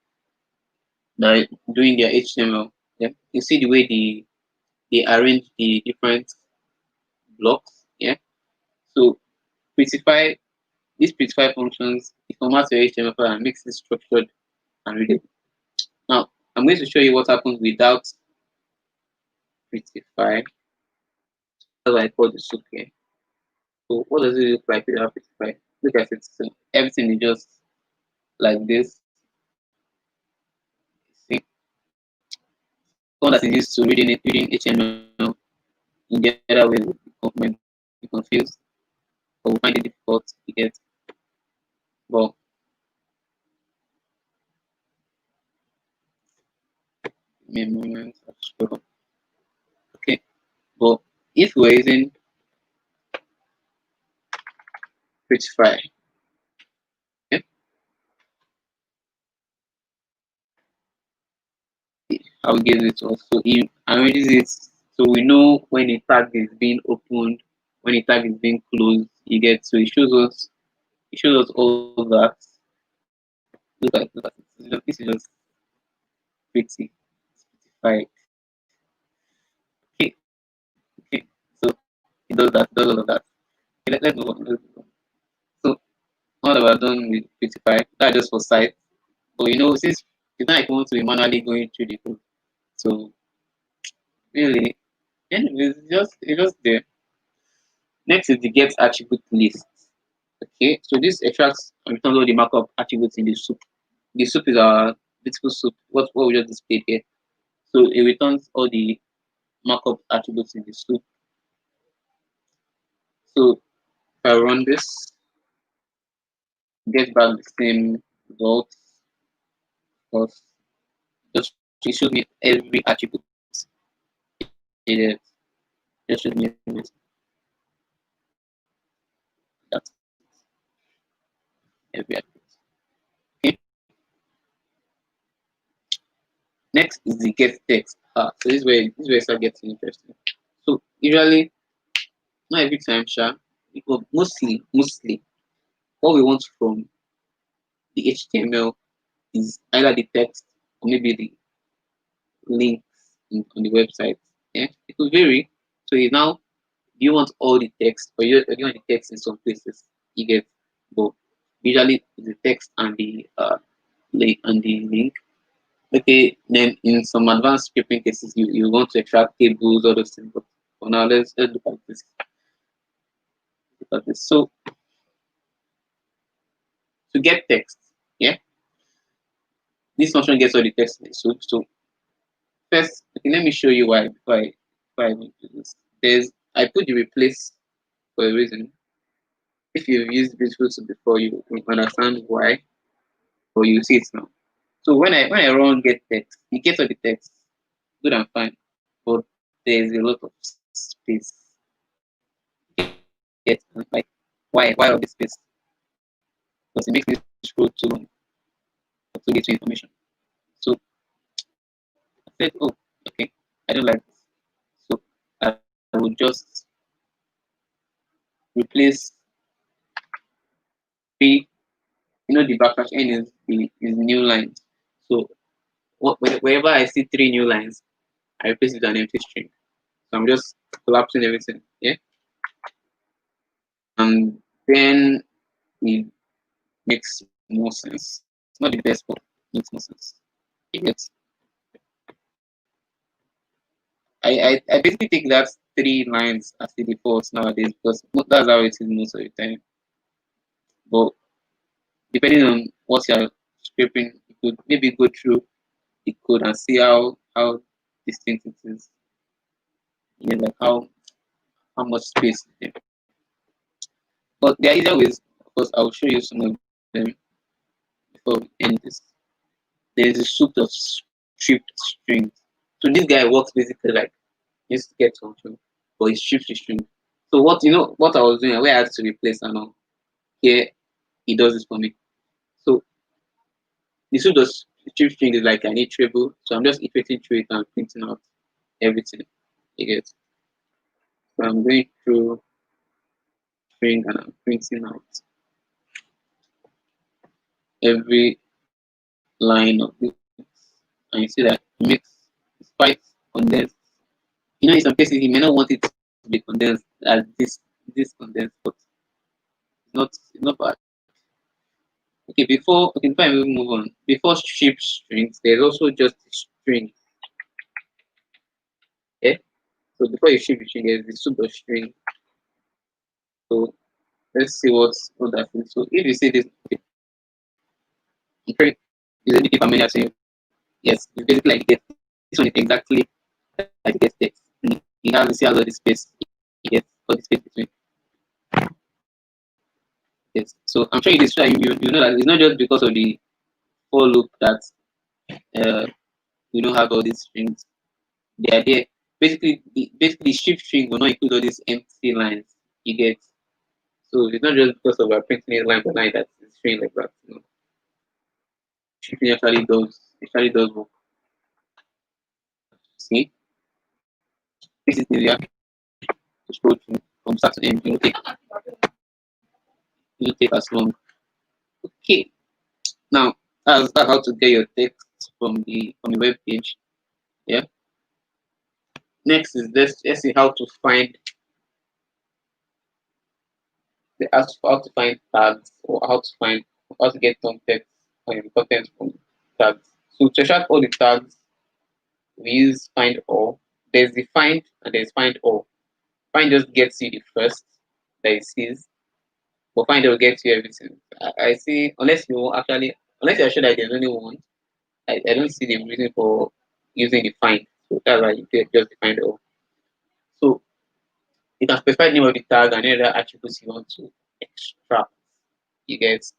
that are doing their HTML, yeah, you see the way they arrange the different blocks, yeah. So specify these specify functions, it formats your HTML file and makes it structured and readable. Now I'm going to show you what happens without specify. That's what I call the soup here. So what does it look like without specify? Look at it. So everything is just like this. See, one that is used to reading HTML in the other way might be confused or will find it difficult to get. But give me a moment. Okay. But if we're using specify, okay, I will give it also if arranges it so we know when a tag is being opened, when a tag is being closed. You get, so it shows us all that. Look at it. This is just pretty specified. Okay, okay. So it does all of that. Okay, let's move on. So all that we're done with specify, that's just for site. But since it's not like we want to be manually going through the code. So really, anyways, it's just there. Next is the get attribute list. Okay, so this extracts and returns all the markup attributes in the soup. The soup is our Beautifulsoup, what we just displayed here. So it returns all the markup attributes in the soup. So if I run this, get back the same results, because just it shows me every attribute Yeah, just should name it. That's every address. Okay. Next is the get text. So this is where it starts getting interesting. So usually, not every time, mostly what we want from the HTML is either the text or maybe the links on the website. Yeah, it will vary. So you now, do you want all the text, or do you want the text in some places? You get both. Usually the text and the link. Okay, then in some advanced scripting cases, you want to extract tables, all those things. But for now, let's look at this. Look at this. So to get text, yeah, this function gets all the text in the soup. So first, okay, let me show you why before I do this. I put the replace for a reason. If you've used Beautifulsoup before, you understand why, or you see it now. So when I run get text, it gets all the text, good and fine, but there's a lot of space. Get like why all this space? Because it makes me scroll too long to get to information. So I said, oh, okay, I don't like this. So I will just replace three. The backslash n is new lines. So wherever I see three new lines, I replace it with an empty string. So I'm just collapsing everything. Yeah. And then it makes more sense. It's not the best, but it makes more sense. You get? I basically take that three lines as the default nowadays because that's how it is most of the time. But depending on what you're scraping, you could maybe go through the code and see how distinct it is. Like how much space. But there are easier ways. Of course, I'll show you some of them before we end this. There is a suit of stripped strings. So this guy works basically like this get function, but he strips the string. So what I was doing, where I had to replace and all, here he does this for me. So the suit of strip string is like an iterable. So I'm just iterating through it and printing out everything. You get. So I'm going through string and I'm printing out every line of this. And you see that it makes it's quite condensed. In some cases you may not want it to be condensed as this condensed, but it's not bad. Before I move on, before strip strings, there's also just string. Yeah. So before you strip the string, there's the super string. So let's see what that is. So if you see this, I'm very is a bit familiar to you. Yes, it's basically like get this one is exactly like get text. You have to see all the space. You get all the space between. Yes. So I'm showing you this so you know that it's not just because of the for loop that uh, we don't have all these strings. They are there. Basically, strip string will not include all these empty lines. You get. So it's not just because of our printing it line by line that it's string like that. Shipping actually does work. See, this is easier to scroll through from start to end. It will take as long. Okay, now that's how to get your text from the web page. Yeah. Next is let's see how to find how to find tags or how to get some text content from tags. So to extract all the tags, we use find all. There's the find and there's find all. Find just gets you the first that it sees, but find all gets you everything. I see unless you're sure that there's only one, I don't see the reason for using the find. So that's why you get just the find all. So you can specify the name of the tag and any other attributes you want to extract. You get. So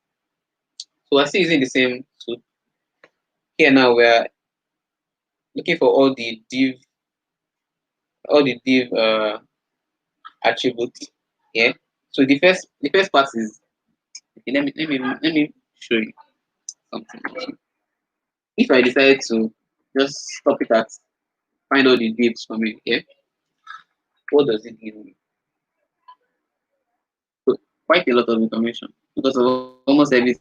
we're still using the same. So here now we're looking for all the div all the div attributes. Yeah. So the first part is, okay, let me show you something. If I decide to just stop it at find all the divs for me, yeah, what does it give me? So quite a lot of information because of almost everything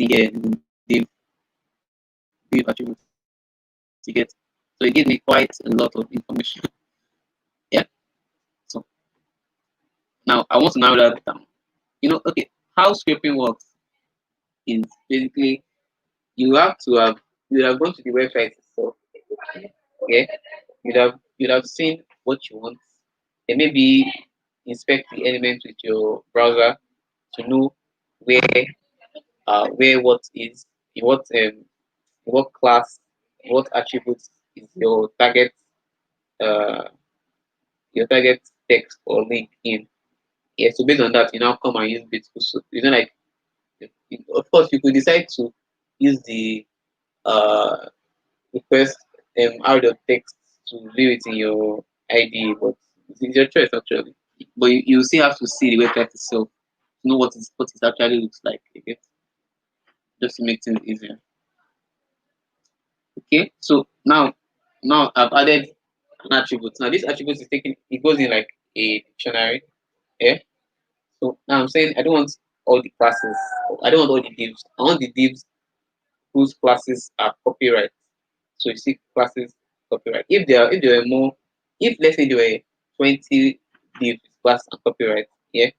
here is in div attributes you get. So it gives me quite a lot of information. Yeah. So now I want to narrow that down. Okay, how scraping works is basically you have to have you have gone to the website itself. Yeah, you'd have seen what you want, and maybe inspect the element with your browser to know where where what is in what class, what attributes is uh your target text or link in. Yeah, so based on that, you now come and use Beautifulsoup. Like, of course, you could decide to use the uh request out of text to view it in your ID, but it's your choice actually. But you still have to see the website itself to know what it actually looks like. Okay? Just to make things easier. Okay, so now I've added an attribute. Now this attribute is taken, it goes in like a dictionary. Yeah. So now I'm saying I don't want all the classes. I don't want all the divs. I want the divs whose classes are copyright. So you see classes copyright. If there were more, if let's say there were 20 divs class and copyright, yeah,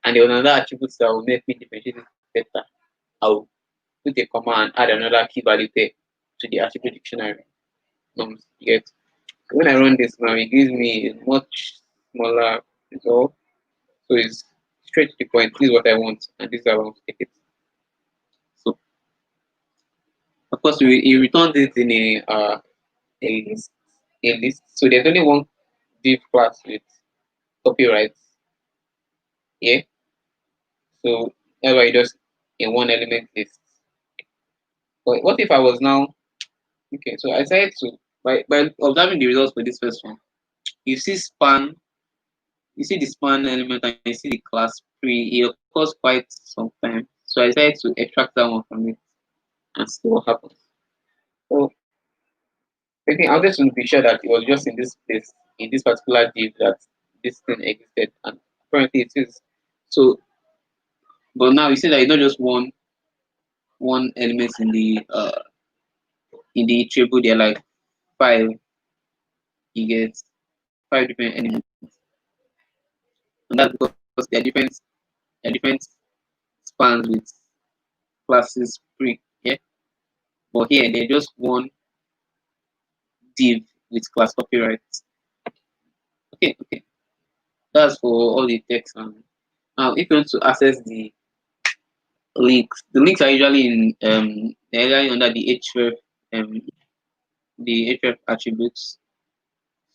and there was another attribute that will make me differentiate it better, I'll put a comma and add another key value pair to the attribute dictionary. Yet when I run this now, it gives me a much smaller result. So it's straight to the point. This is what I want, and this is how I want to take it. So of course, we return this in a list. A list. So there's only one div class with copyrights. Yeah. So that's why just a one element list. But what if I was now okay? So I decided to by observing the results for this first one, you see span, you see the span element and you see the class pre. It occurs quite some time. So I decided to extract that one from it and see what happens. So I think I'll just be sure that it was just in this place, in this particular div that this thing existed, and apparently it is. So, but now you see that it's not just one element in the table. They're like five. You get five different elements, and that's because they're different spans with classes pre. Yeah, but here they're just one div with class copyright. Okay. That's for all the text. And now, if you want to access the links are usually they're usually under um the href attributes.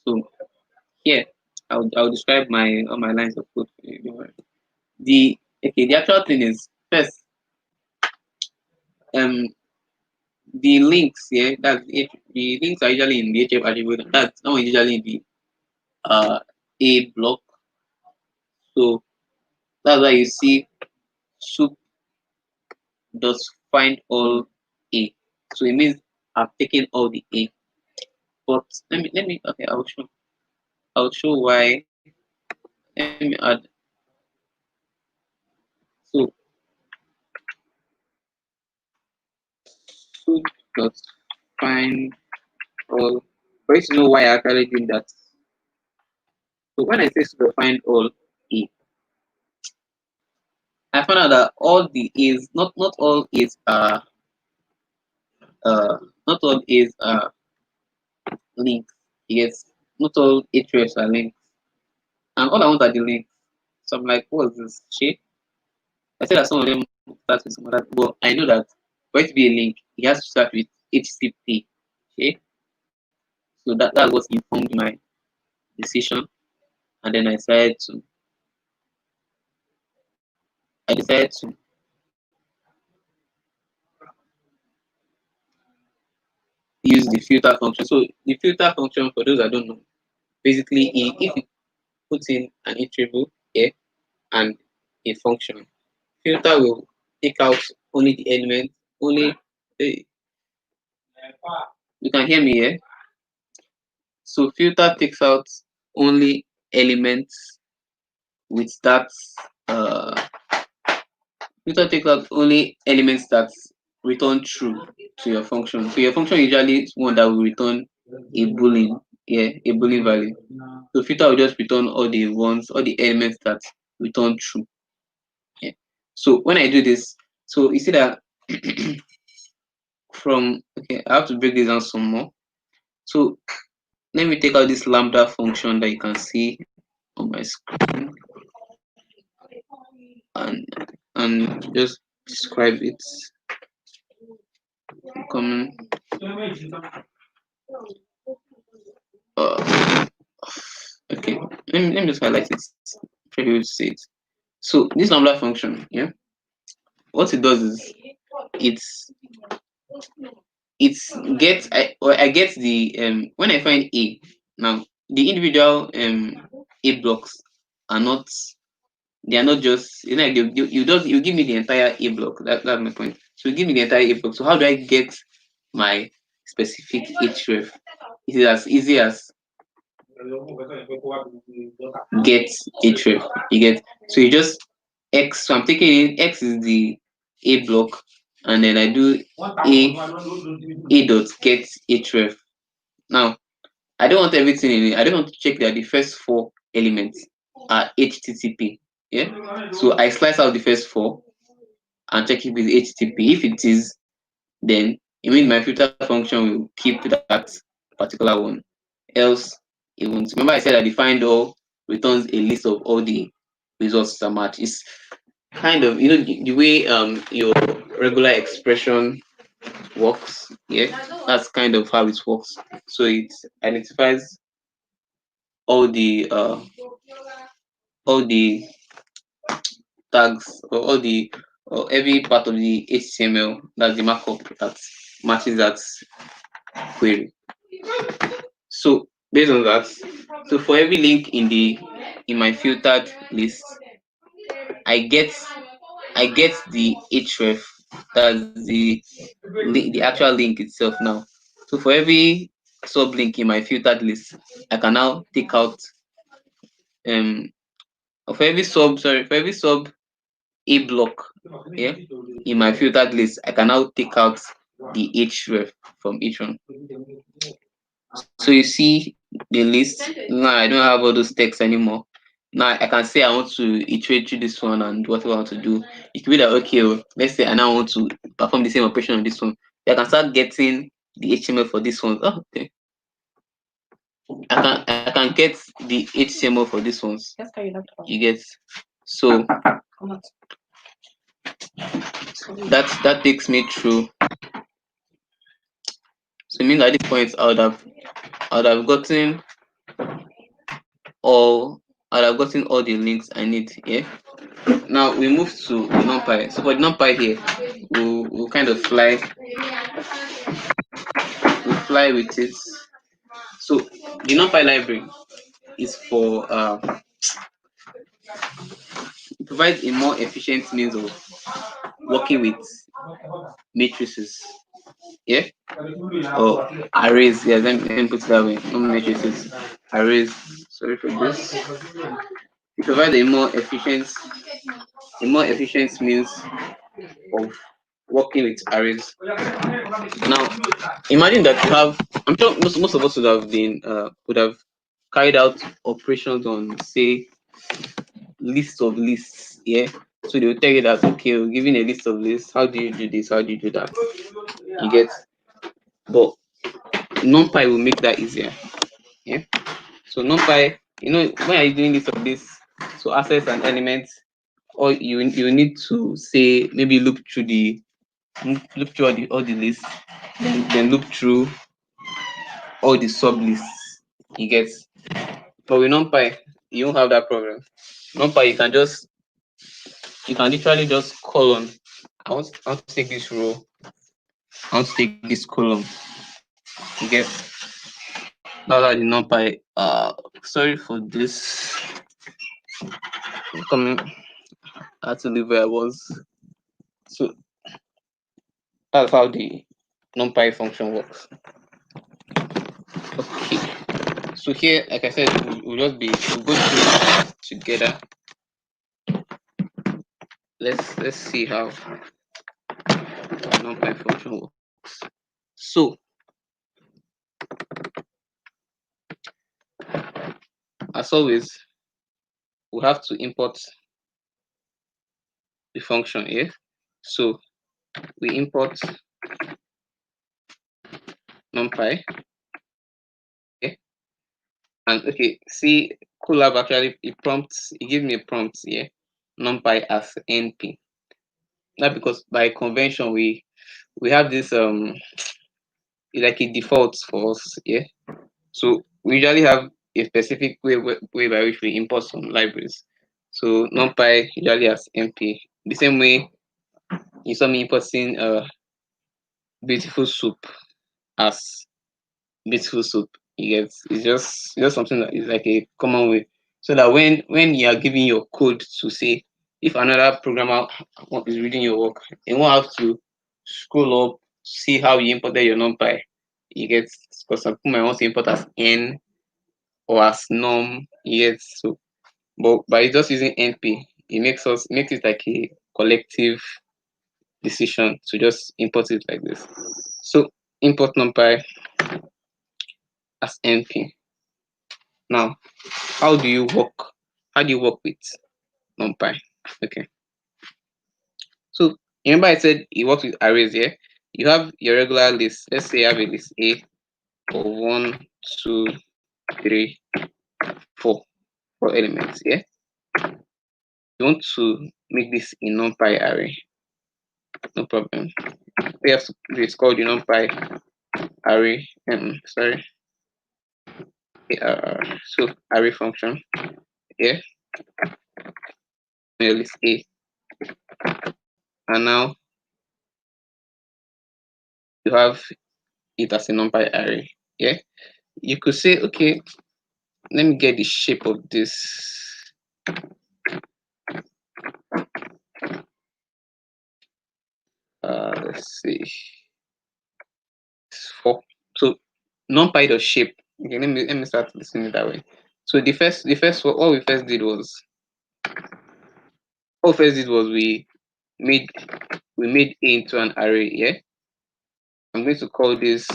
So here I'll describe my all my lines of code for you. Don't worry. The actual thing is first um the links, yeah, the links are usually in the href attribute, and that's not usually in the a block. So that's why you see soup does find all a. So it means I've taken all the a. But let me okay, I'll show why. Let me add. So should dot find all. For you to know why I actually did that. So when I say should find all a, I found out that all the a's, not all a's are uh not all a's are links. Yes, not all hrefs are links, and all I want are the links. So I'm like, what's this shit? I said that some of them start with some other, but I know that for it to be a link, it has to start with HTTP. Okay, so that's what informed my decision, and then I decided to use the filter function. So the filter function, for those that don't know, basically if you put in an iterable here and a function, filter will take out only the element, only the, you can hear me here. So filter takes out only elements with that uh filter takes out only elements that return true to your function. So your function usually is one that will return a boolean, yeah, a boolean value. So filter will just return all the ones, all the elements that return true. Yeah. So when I do this, so you see that from, okay, I have to break this down some more. So let me take out this lambda function that you can see on my screen and just describe it. Come, okay, let me just highlight it for you to see it. So this lambda function, yeah, what it does is it's I get the when I find a, now the individual a blocks are not, they are not just, you know, like you give me the entire a block. That's my point. So you give me the entire a block. So how do I get my specific href? It is as easy as get href. You get, so you just x. So I'm taking in x is the a block, and then I do a dot get href. Now I don't want everything in it. I don't want to check that the first four elements are HTTP. Yeah. So I slice out the first four and check if it's HTTP. If it is, then it means my filter function will keep that particular one. Else, it won't. Remember, I said that the find all returns a list of all the results that match. It's kind of, you know, the way your regular expression works. Yeah, that's kind of how it works. So it identifies all the uh all the tags, or all the, or every part of the HTML, that's the markup that matches that query. So based on that, so for every link in my filtered list, I get the href, that's the actual link itself now. So for every sublink in my filtered list, I can now take out um for every sub a block, yeah, in my filtered list, I can now take out the href from each one. So you see the list now. I don't have all those texts anymore. Now I can say I want to iterate through this one and whatever I want to do. It could be that, okay, let's say I now want to perform the same operation on this one. I can start getting the HTML for this one. Oh, okay. I can get the HTML for this ones. You get, so that takes me through. So it means at this point I would have gotten all the links I need here. Now we move to the Numpy. So for the Numpy here, we'll kind of fly with it. So the Numpy library is for it provides a more efficient means of working with matrices. Yeah, or arrays. Yeah, let me put it that way. Not matrices, arrays. Sorry for this. It provides a more efficient means of working with arrays. Now, imagine that you have. I'm sure most of us would have carried out operations on, say, lists of lists. Yeah. So they will tell you that, okay, we're giving a list of lists. How do you do this? How do you do that? You get. But NumPy will make that easier. Yeah. So NumPy, you know, when you're doing list of this, so access an element, or you need to say, maybe look through all the lists, then look through all the sub lists. You get. But with NumPy, you won't have that problem. NumPy, you can literally just colon. I want to take this row. I want to take this column. You get that's how the numpy. Sorry for this. Coming, I had to leave where I was. So that's how the numpy function works. Okay. So here, like I said, we'll go through it together. Let's see how numpy function works. So as always, we have to import the function here. So we import numpy. Okay. And okay, see, Colab actually it gives me a prompt here, numpy as np. Not because by convention we have this like a default for us, yeah. So we usually have a specific way by which we import some libraries. So numpy usually has np. The same way you saw me importing Beautifulsoup as Beautifulsoup. You get it's just something that is like a common way. So that when you are giving your code to say if another programmer is reading your work, they won't have to scroll up, see how you imported your numpy. You get because some people might want to import as n or as num. You get so but by just using np, it makes it like a collective decision to just import it like this. So import numpy as np. Now, how do you work? How do you work with numpy? Okay. So remember I said it works with arrays here. You have your regular list. Let's say you have a list A of 1, 2, 3, 4, 4 elements. Yeah. You want to make this a numpy array. No problem. We have to do it's called the numpy array. Sorry. So array function. Yeah. Your list A. And now you have it as a numpy array. Yeah. You could say, okay, let me get the shape of this. Let's see. It's 4. So numpy the shape. Okay, let me start listening that way. So what we first did was we made A into an array. Yeah. I'm going to call this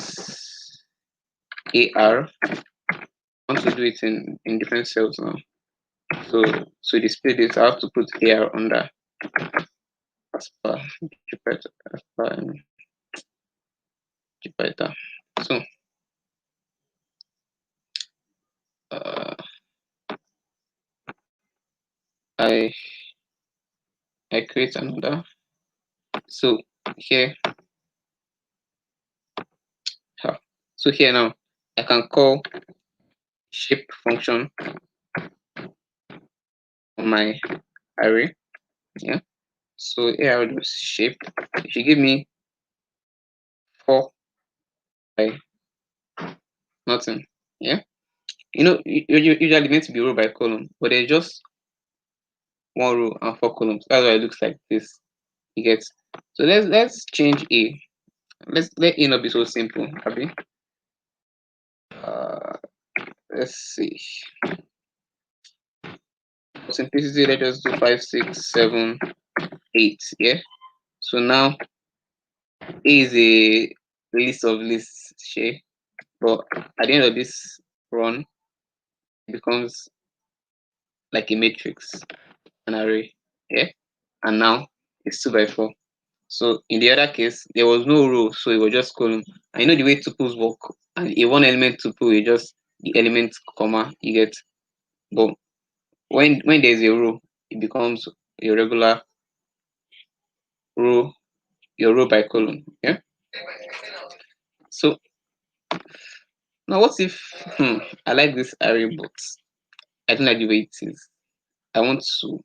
AR. I want to do it in different cells now. So to display this, I have to put AR under as per Jupyter. So uh, I create another. So here, so here now I can call shape function on my array. Yeah. So here I will do shape. If you give me 4 by nothing, yeah. Usually meant to be row by column, but there's just 1 row and 4 columns. That's why it looks like this. You get. So let's change A. Let A not be so simple, Abby. Let's see. For simplicity, let us do 5, 6, 7, 8. Yeah. So now A is a list of lists, share. But at the end of this run, it becomes like a matrix, an array. Yeah. And now it's 2 by 4. So in the other case, there was no row, so it was just column. And you know the way tuples work, and a one element tuple is just the element comma you get. But when there's a row, it becomes a regular row, your row by column. Yeah. So now what if I like this array, but I don't like the way it is. I want to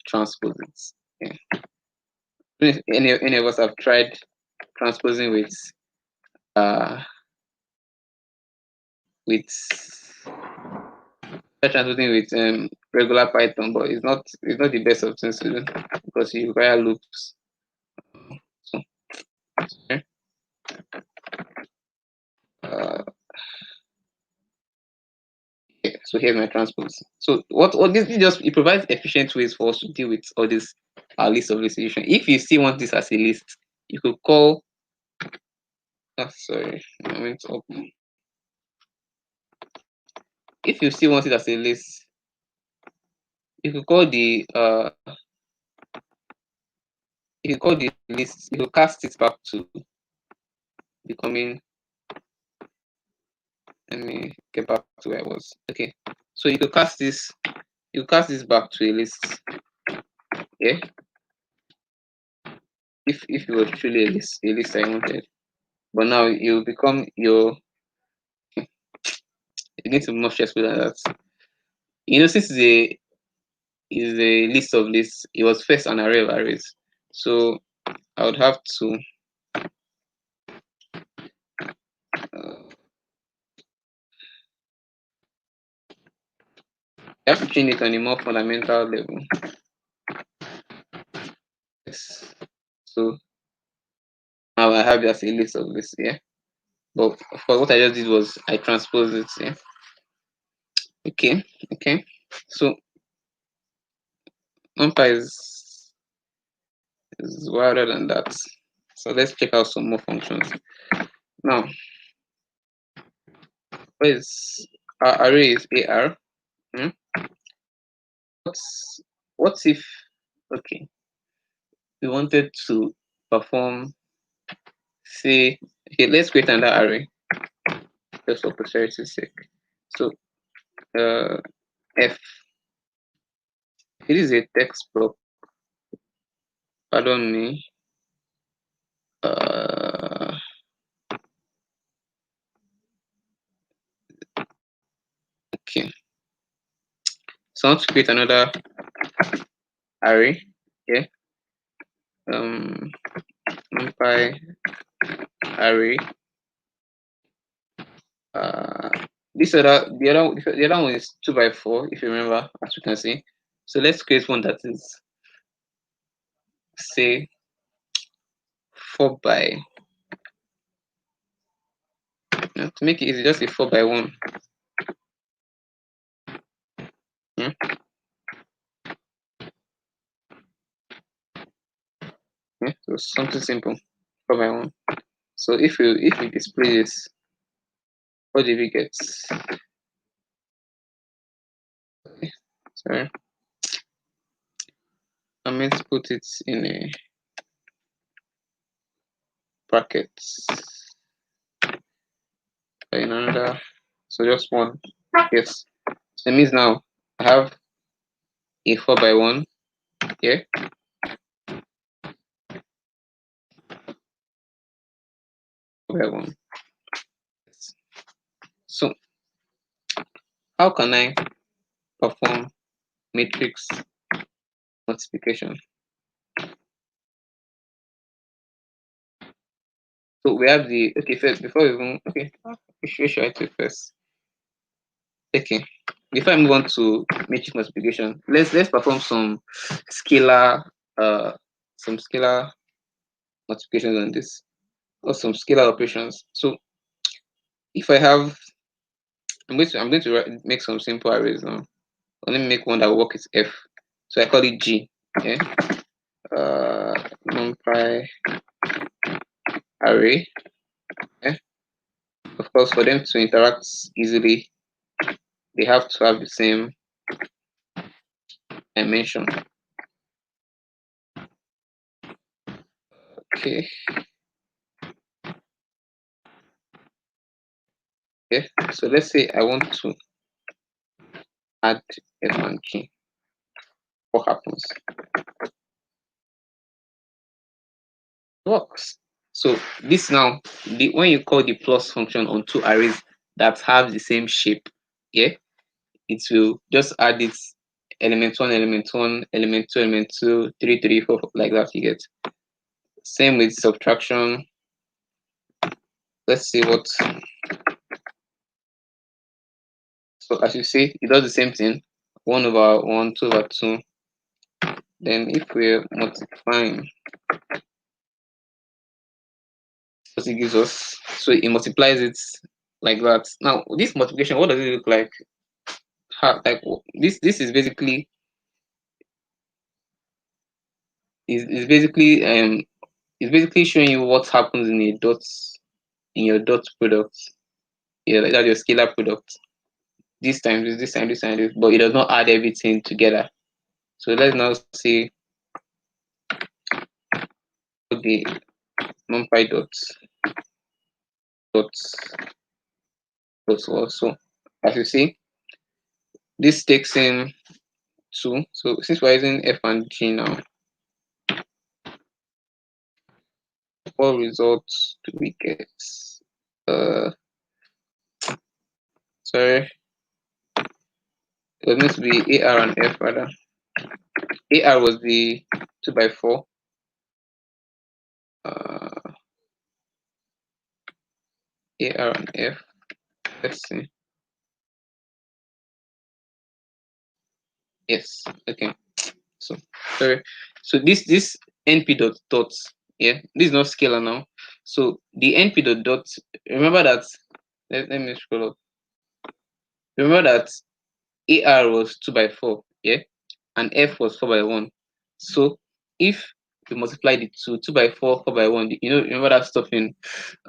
transpose it. Yeah. Any of us have tried transposing with with transposing with regular Python, but it's not the best of things to do because you require loops. So, okay. So here's my transpose. So what this just, it provides efficient ways for us to deal with all this list of solution. If you still want this as a list, you could call sorry, I went up. If you still want it as a list, you could call the list, you could cast it back to becoming, let me get back to where I was. Okay, so you could cast this back to a list. Yeah, if it was truly a list I wanted, but now you become your, it gets more stressful than that. You know, since it's a list of lists, it was first an array of arrays, so I would have to I have to change it on a more fundamental level. Yes. So now I have just a list of lists, yeah. But for what I just did was I transposed it, yeah. Okay. So Numpy is wilder than that. So let's check out some more functions. Now, what is our array is AR? Hmm? What if, okay, we wanted to perform, say, okay, let's create another array just for posterity's sake. So F, it is a text block, pardon me. Okay, so I want to create another array. Yeah, Numpy array. The other one is 2 by 4, if you remember, as you can see. So let's create one that is, say, 4 by, to make it easy, just a 4 by 1. Yeah. Yeah, so something simple, 4 by 1. So if we display this, what do we get? Sorry, I meant to put it in a brackets in another, so just one. Yes, so it means now I have a 4 by 1 here. 4 by 1. So how can I perform matrix multiplication? So we have the, okay, first, before we even, okay, we should I do first? Okay, before I move on to matrix multiplication, let's perform some scalar multiplications on this, or some scalar operations. So if I have, I'm going to make some simple arrays now. Let me make one that will work with F. So I call it G. Yeah. Numpy array. Yeah. Of course, for them to interact easily, they have to have the same dimension. Okay. Okay. So let's say I want to add F and G. What happens? It works. So this now, when you call the plus function on two arrays that have the same shape, yeah, it will just add its element 1, element 1, element 2, element 2, 3, 3, 4, like that. You get. Same with subtraction. Let's see what So as you see, it does the same thing. 1 over 1, 2 over 2. Then if we're multiplying, what it gives us, so it multiplies it like that. Now this multiplication, what does it look like? Like this is basically is basically it's basically showing you what happens in your dot product. Yeah, like that's your scalar product. This time, this time, this time, this, but it does not add everything together. So let's now see the numpy dots also. As you see, this takes in 2. So since we're using f and g now, what results do we get? Sorry, it must be AR and F rather. AR was the 2 by 4. AR and F. Let's see. Yes. Okay. So sorry. So this NP dots. Yeah. This is not scalar now. So the NP dots. Remember that. Let me scroll up. Remember that AR was 2 by 4. Yeah. And F was 4 by 1. So if we multiply the 2 by 4, 4 by 1, remember that stuff in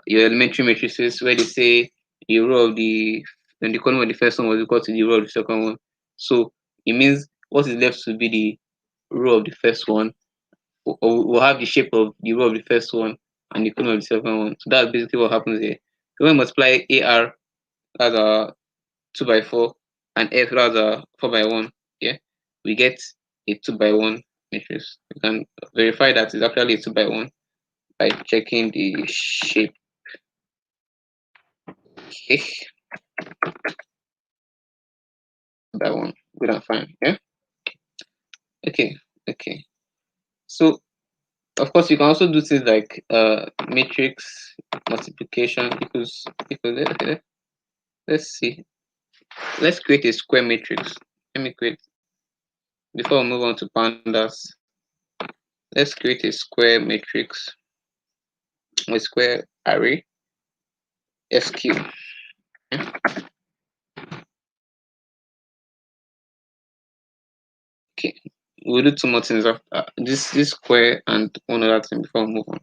your elementary matrices where they say the row of the column of the first one was equal to the row of the second one. So it means what is left to be the row of the first one will have the shape of the row of the first one and the column of the second one. So that's basically what happens here. So when we multiply AR, that's a 2 by 4, and F, that's a 4 by 1. Yeah, we get a 2 by 1 matrix. You can verify that it's actually a 2 by 1 by checking the shape. Okay. That one, good and fine. Yeah. Okay. So of course you can also do things like matrix multiplication okay, let's see. Let's create a square matrix. Let me create, before we move on to pandas, let's create a square matrix, a square array SQ. Yeah. Okay, we'll do 2 more things after this square and one other thing before we move on.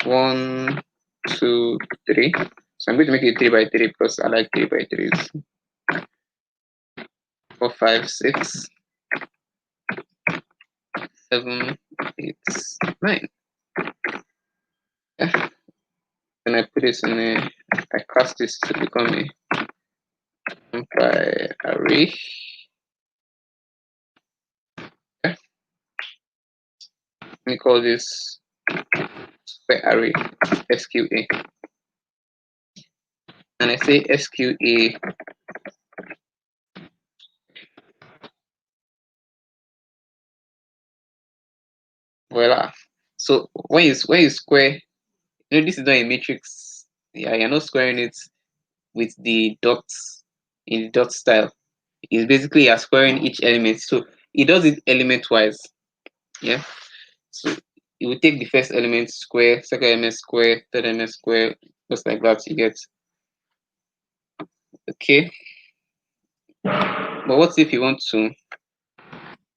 1, 2, 3. So I'm going to make it 3 by 3 because I like 3 by 3s. 4, 5, 6, 7, 8, 9. Yeah. Then I put this in I cast this to become a numpy array. Yeah. Let me call this square array SQA. And I say SQA voila. So when you square, this is not a matrix. Yeah, you're not squaring it with the dots in the dot style. It's basically you're squaring each element. So it does it element wise. Yeah. So you will take the first element square, second element square, third element square, just like that. You get. Okay. But what if you want to?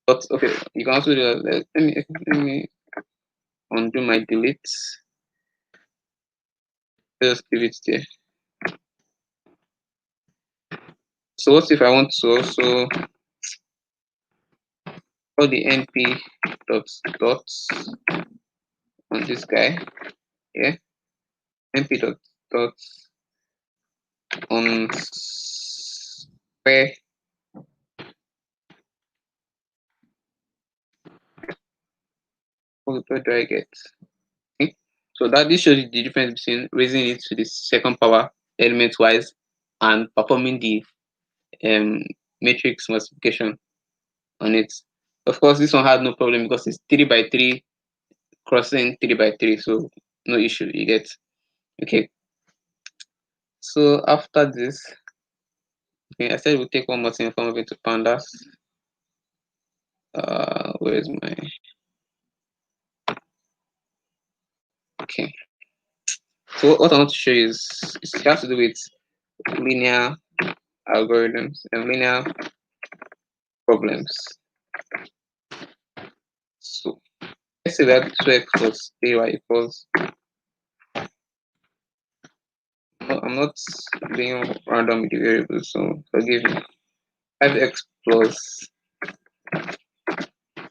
But okay, you can also do that. Let me undo my delete. Just leave it there. So what if I want to also call the np dots on this guy? Yeah, np dots on square. What do I get? Okay. So that this shows you the difference between raising it to the second power element wise and performing the matrix multiplication on it. Of course, this one had no problem because it's 3 by 3 crossing 3 by 3, so no issue. You get. Okay. So after this, Okay, I said we'll take one more thing from it to Pandas. Where's my okay? So what I want to show you is it has to do with linear algorithms and linear problems. So let's say that 2x plus 3y equals. I'm not being random with the variables, so forgive me. 5x plus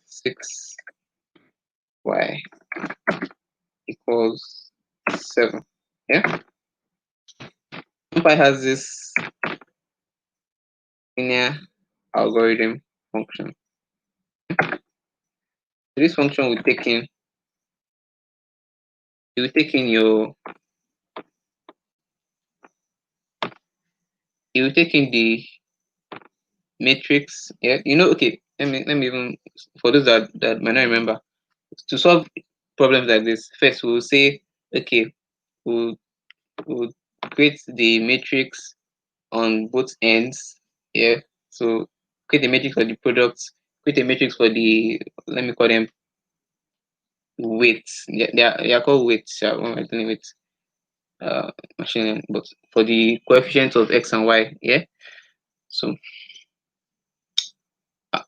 6y equals 7. Yeah. Numpy has this linear algorithm function. This function will take in your the matrix. Yeah, okay, let me even, for those that might not remember, to solve problems like this, first we'll say, okay, we'll create the matrix on both ends. Yeah, so create a matrix for the products, create a matrix for the, let me call them weights. They are called weights. When we're dealing with machine learning, but for the coefficients of x and y. Yeah, so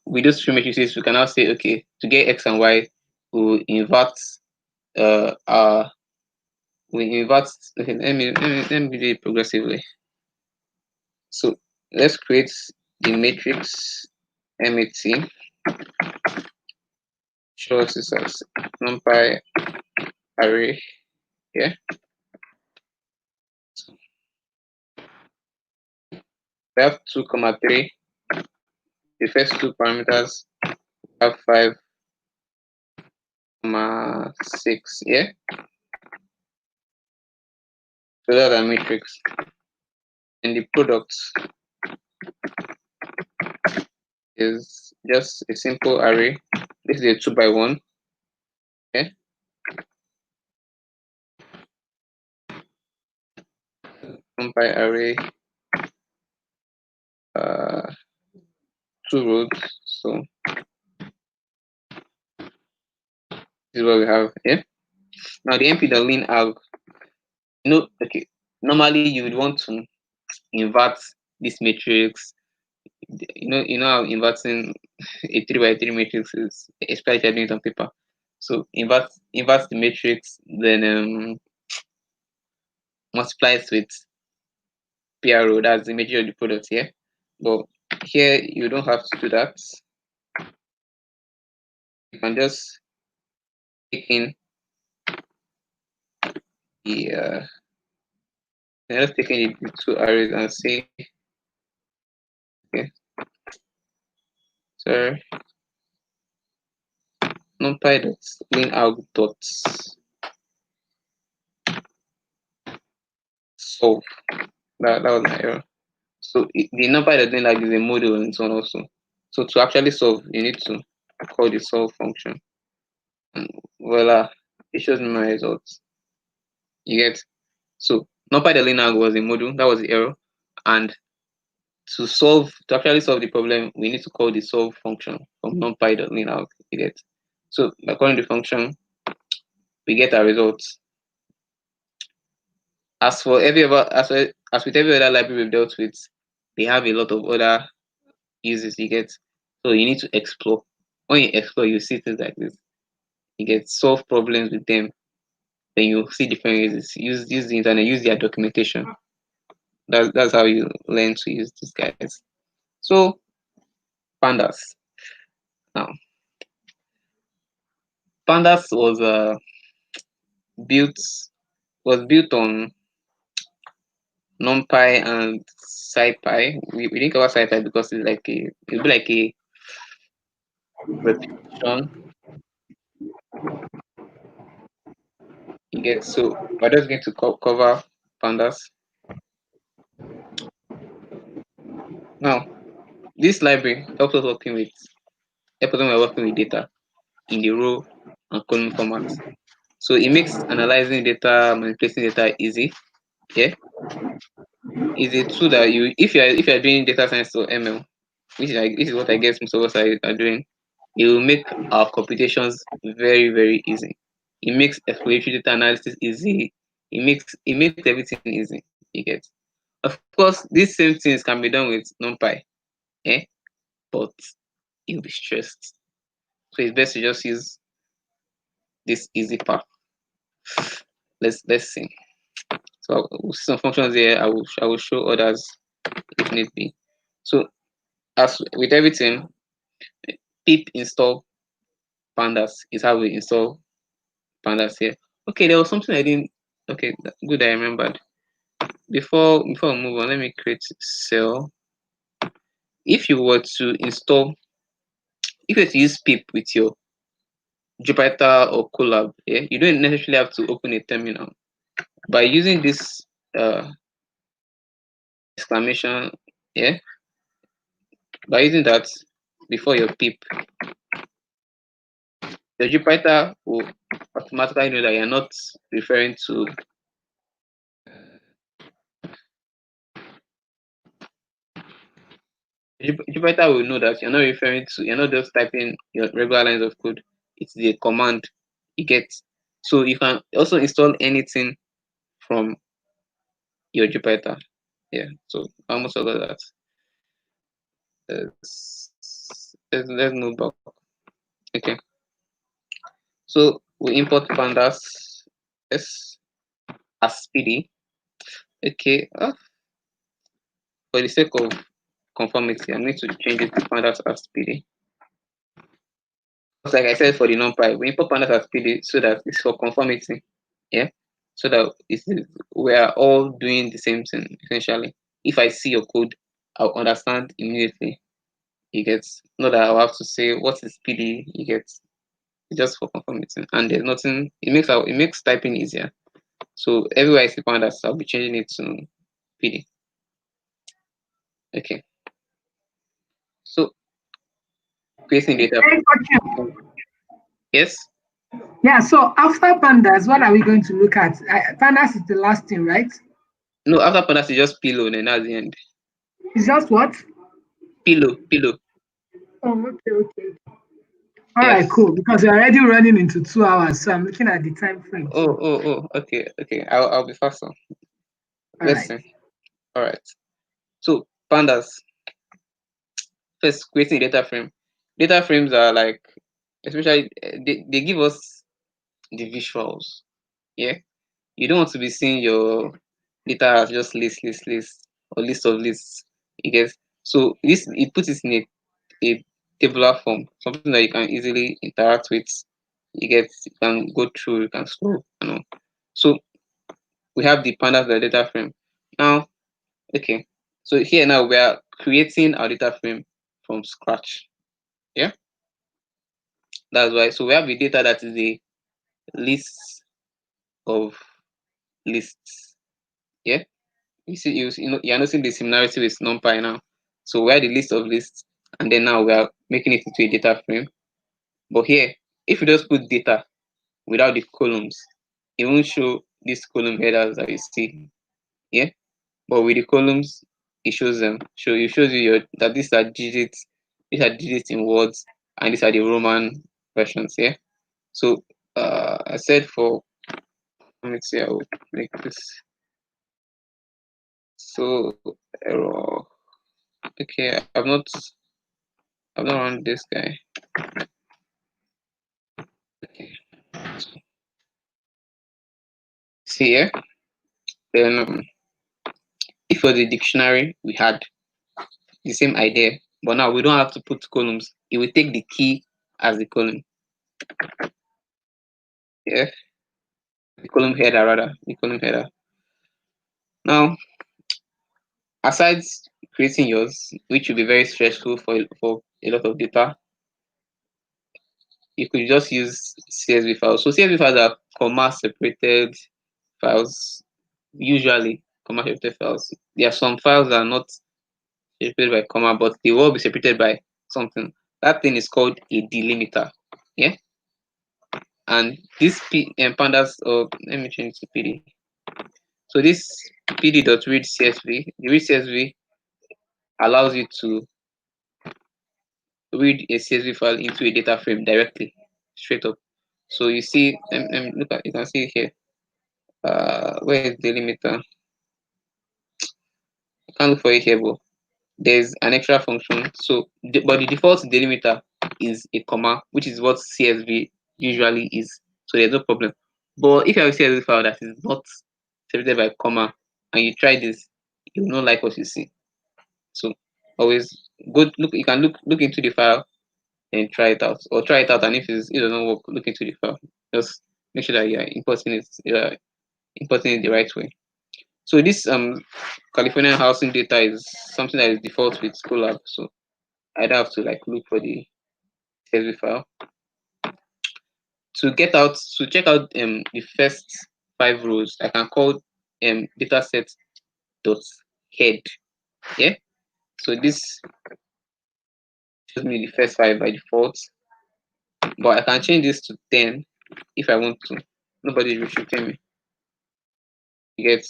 with those three matrices, we can now say, okay, to get x and y, we'll invert our we invert. Okay, let me do it progressively. So let's create the matrix MAT. Show us this as numpy array. Yeah. So we have 2, 3. The first two parameters have 5, 6. Yeah. So that's our matrix. And the product is just a simple array. This is a 2 by 1. Okay. Numpy array, 2 rows. So this is what we have here. Now the NP.lean alg, okay, normally you would want to invert this matrix. How inverting a 3 by 3 matrix is, especially if you're doing it on paper. So invert the matrix, then multiply it with PRO, that's the matrix of the product here. But here you don't have to do that. You can just take in the just take in the 2 arrays and say, okay, sorry, numpy.lean alg dot solve. That was my error. So the numpy.lean alg is a model and so on also. So to actually solve, you need to call the solve function. And voila, it shows me my results. You get? So numpy.lean alg was a module, that was the error. And to actually solve the problem, we need to call the solve function from numpy.lean alg. You get? So by calling the function, we get our results. As with every other library we've dealt with, they have a lot of other uses. You get? So you need to explore. When you explore, you see things like this. You get solve problems with them. Then you see different uses. Use the internet. Use their documentation. That's how you learn to use these guys. So Pandas. Now, Pandas was built on NumPy and SciPy. We didn't cover SciPy because it'll be like a repetition. You get, so we're just going to cover Pandas. Now, this library helps us when we're working with data in the row and column format. So it makes analyzing data, manipulating data easy. Yeah. is a tool that you, if you're doing data science or ML, which is what I guess most of us are doing, it will make our computations very, very easy. It makes exploratory data analysis easy. It makes everything easy. You get. Of course, these same things can be done with Numpy, eh? But you'll be stressed. So it's best to just use this easy path. Let's see. So some functions here, I will show others if need be. So as with everything, pip install pandas is how we install pandas here. Okay, there was something I didn't. Okay, good, I remembered. Before we move on, let me create cell. If you were to install, if you were to use pip with your Jupyter or Colab, yeah, you don't necessarily have to open a terminal. By using this exclamation, yeah, by using that before your pip, the Jupyter will automatically know that you're not referring to. Jupyter will know that you're not referring to. You're not just typing your regular lines of code. It's the command you get. So you can also install anything from your Jupyter. Yeah. So I almost forgot that. Let's move back. Okay. So we import pandas as PD. Okay. For the sake of conformity, I'm going to change it to pandas as PD. Like I said, for the numpy, we import pandas as PD so that it's for conformity. Yeah. So that we are all doing the same thing essentially. If I see your code, I'll understand immediately. You get, not that I'll have to say what is PD. You get, just for conformity, and there's nothing. It makes typing easier. So everywhere I see pandas, I'll be changing it to PD. Okay. So creating data. Yes. Yeah, so after pandas, what are we going to look at? Pandas is the last thing, right? No, after pandas is just pillow, and that's the end. It's just what? Pillow. Oh, okay. All right, Yes. cool. Because we're already running into 2 hours, so I'm looking at the time frame. Oh. Okay. I'll be faster. Let's see. All right. So pandas. First, creating a data frame. Data frames are like, especially they give us the visuals. Yeah. You don't want to be seeing your data as just list or list of lists. You get, so this, it puts it in a tabular form, something that you can easily interact with. You can go through, you can scroll, So we have the pandas the data frame. Now, okay. So here now we are creating our data frame from scratch. Yeah. That's why. So we have the data that is a list of lists. Yeah. You're noticing the similarity with NumPy now. So we have the list of lists, and then now we are making it into a data frame. But here, if you just put data without the columns, it won't show these column headers that you see. Yeah. But with the columns, it shows them. It shows you that these are digits. These are digits in words, and these are the Roman versions. Yeah. So I said for, let me see. I will make this. So error. Okay, I've not run this guy. Okay. See here. Then if for the dictionary we had the same idea, but now we don't have to put columns. It will take the key as the column. Yeah. The column header rather. The column header. Now, aside creating yours, which will be very stressful for a lot of data, you could just use CSV files. So CSV files are comma separated files, usually comma separated files. There are some files that are not separated by comma, but they will be separated by something. That thing is called a delimiter. Yeah. And this pandas, or let me change it to PD. So this pd.read CSV, the read CSV allows you to read a CSV file into a data frame directly, straight up. So you see, look at, you can see here. Where is delimiter? I can't look for it here, but there's an extra function. So, but the default delimiter is a comma, which is what CSV usually is. So there's no problem. But if you have a CSV file that is not separated by comma, and you try this, you will not like what you see. So always go look. You can look into the file and try it out, or try it out. And if it doesn't work, look into the file. Just make sure that you're importing it the right way. So this California housing data is something that is default with Schoolab. So I don't have to like look for the CSV file. To check out the first 5 rows, I can call dataset dot head. Yeah. So this shows me the first 5 by default, but I can change this to 10 if I want to. Nobody is restricting me. You get.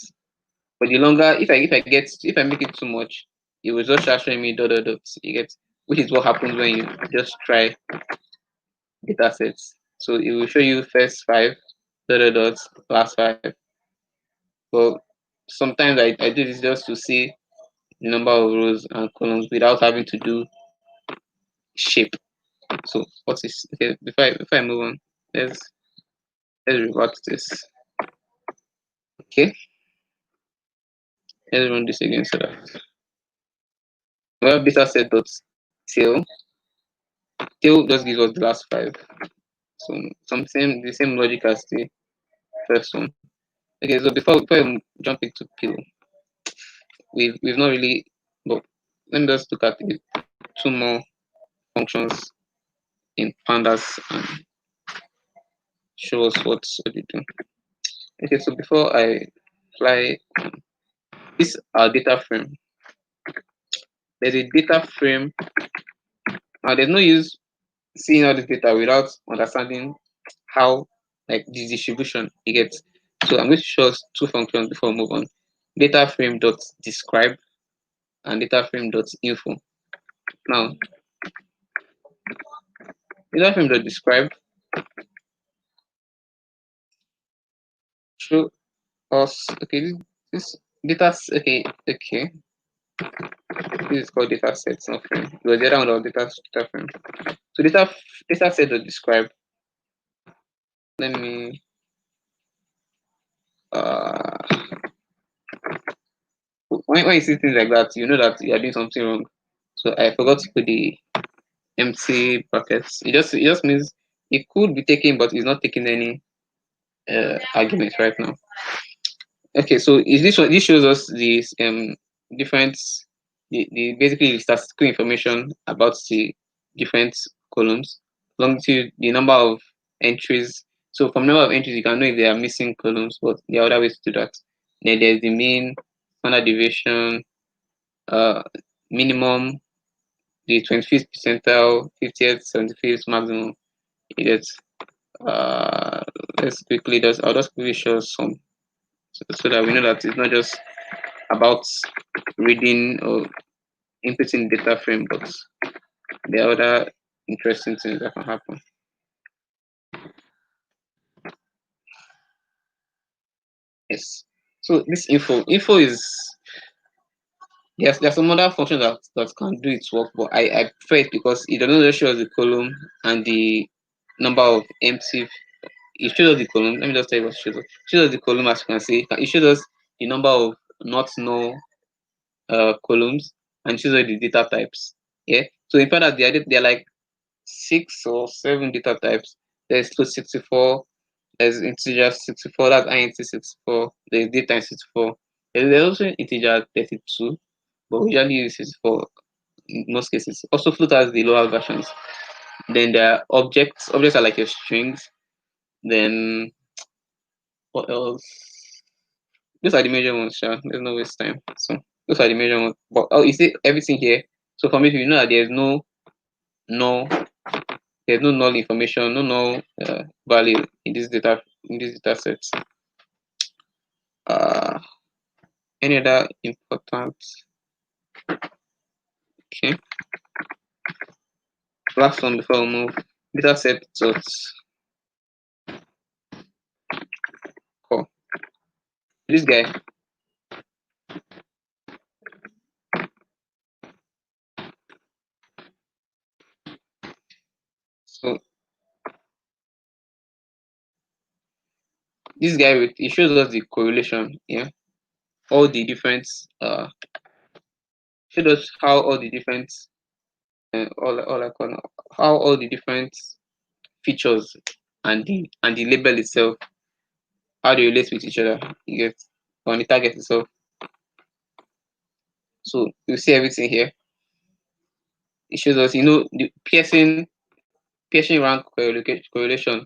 But the longer, if I make it too much, it will just start showing me dot dot dot. You get, which is what happens when you just try data sets. So it will show you first 5 dot dot dots, last 5. But sometimes I do this just to see the number of rows and columns without having to do shape. So what is okay? Before I move on, let's revert this. Okay, let's run this again so that we have data set dot tail. Tail just gives us the last 5. So the same logic as the first one. Okay, so before I jump into pill, we've not really, but let me just look at it. 2 more functions in pandas and show us what they do. Okay, so before I fly, this our data frame. There's a data frame. Now there's no use seeing all this data without understanding how like the distribution you get. So I'm going to show us 2 functions before we move on. Data frame dot describe and data frame dot info. Now data frame dot describe show us okay this data okay this is called data sets, not frame, because the other one was data frame. So data set dot describe. Let me when you see things like that, you know that you are doing something wrong. So I forgot to put the empty brackets. It just means it could be taken, but it's not taking any arguments right now. Okay, so is this shows us this different the basically the statistical information about the different columns, longitude, the number of entries. So from number of entries, you can know if they are missing columns, but there are other ways to do that. Then there's the mean, standard deviation, uh, minimum, the 25th percentile, 50th, 75th maximum. You get. Let's quickly I'll just quickly show some so that we know that it's not just about reading or inputting data frame, but there are other interesting things that can happen. Yes. So this info is there's some other function that can do its work, but I prefer it because it doesn't just show us the column and the number of empty. It shows us the column. Let me just tell you what it shows us. It shows us the column, as you can see. It shows us the number of not null columns and shows us the data types. Yeah. So in fact that they're like 6 or 7 data types. There's 264. There's integer 64. That's int 64. There's data 64. There's also integer 32, but we usually use 64 in most cases. Also, float has the lower versions. Then there are objects. Objects are like your strings. Then what else? Those are the major ones, sure. There's no waste time. So those are the major ones. But you see everything here. So for me, you know that there's no null information, no null value in this data sets. Any other important? Okay. Last one before we move. Dataset results. Cool. This guy. So this guy, it shows us the correlation. Yeah. All the different shows us how all the different how all the different features and the label itself, how they relate with each other. You get on the target itself. So you see everything here. It shows us, the Pearson rank correlation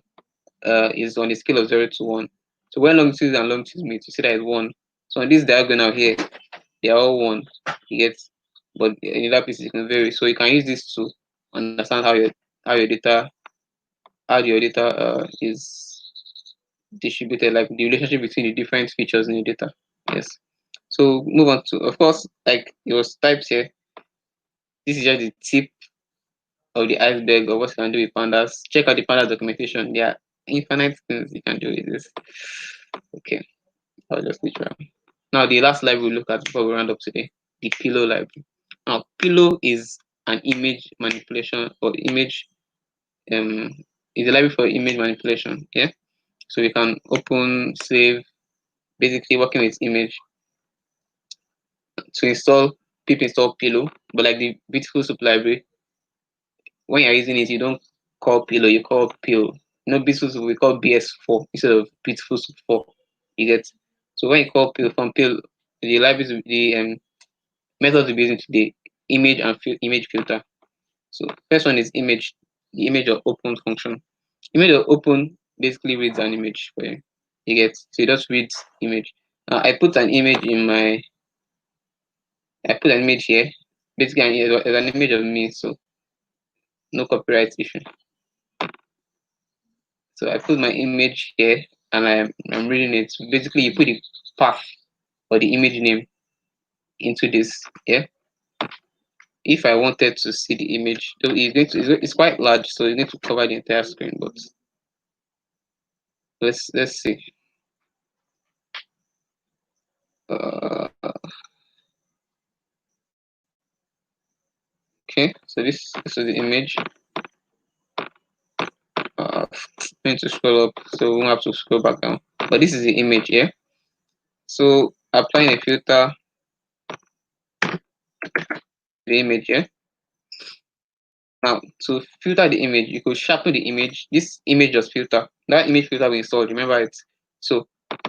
is on a scale of 0 to 1. So when longitudes and longitudes meet, you see that it's 1. So on this diagonal here, they are all 1. You get, but in other places it can vary. So you can use this to understand how your data is distributed, like the relationship between the different features in your data. Yes. So move on to, of course, like it was typed here. This is just the tip of the iceberg of what you can do with pandas. Check out the pandas documentation. There are infinite things you can do with this. Okay, I'll just switch around. Now the last library we look at before we round up today, the pillow library. Now pillow is an image manipulation or image is a library for image manipulation. Yeah. So we can open, save, basically working with image. To install, people install pillow, but like the Beautifulsoup library, when you're using it, you don't call pillow, you call pill. Beautifulsoup we call BS4 instead of Beautifulsoup 4. You get, so when you call pill from pill, the libraries, the methods we're using today, image and image filter. So first one is image, the image of open function. Image of open basically reads an image for you. You get, so it just reads image. I put an image I put an image here. Basically, it's an image of me, so no copyright issue. So I put my image here and I'm reading it. So basically, you put the path or the image name into this. Yeah. If I wanted to see the image, so it's quite large, so you need to cover the entire screen. But let's see. Okay, so this is the image. I need to scroll up, so we won't have to scroll back down. But this is the image here. So applying a filter, the image here. Now to filter the image, you could sharpen the image. This image just filter. That image filter we installed, remember it. So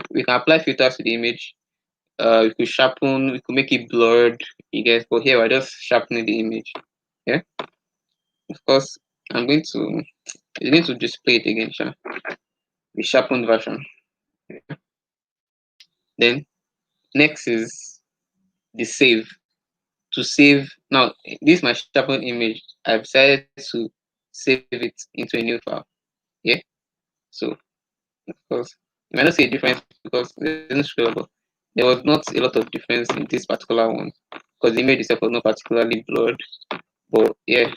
we can apply filters to the image. We could sharpen, we could make it blurred, you guys. But here we're just sharpening the image. Yeah. Of course, you need to display it again, sure. The sharpened version. Yeah. Then next is the save. To save, now this is my sharpened image. I've decided to save it into a new file. Yeah. So of course, you might not see a difference because there's no scrollable. There was not a lot of difference in this particular one because the image itself was not particularly blurred. But yeah,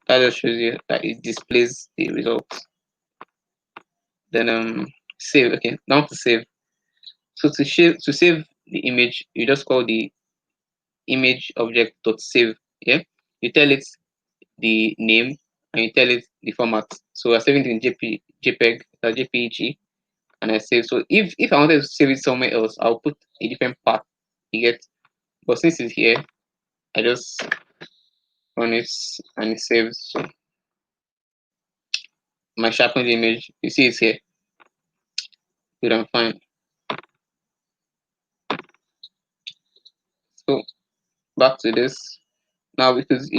that just shows you that it displays the results. Then save. Okay, now to save. So to save the image, you just call the image object dot save. Yeah, you tell it the name and you tell it the format. So we're saving it in JPEG, JPEG, and I save. So if I wanted to save it somewhere else, I'll put a different path. You get, but since it's here, I just run it and it saves. So my sharpened image, you see it's here. Good and fine. So back to this now, because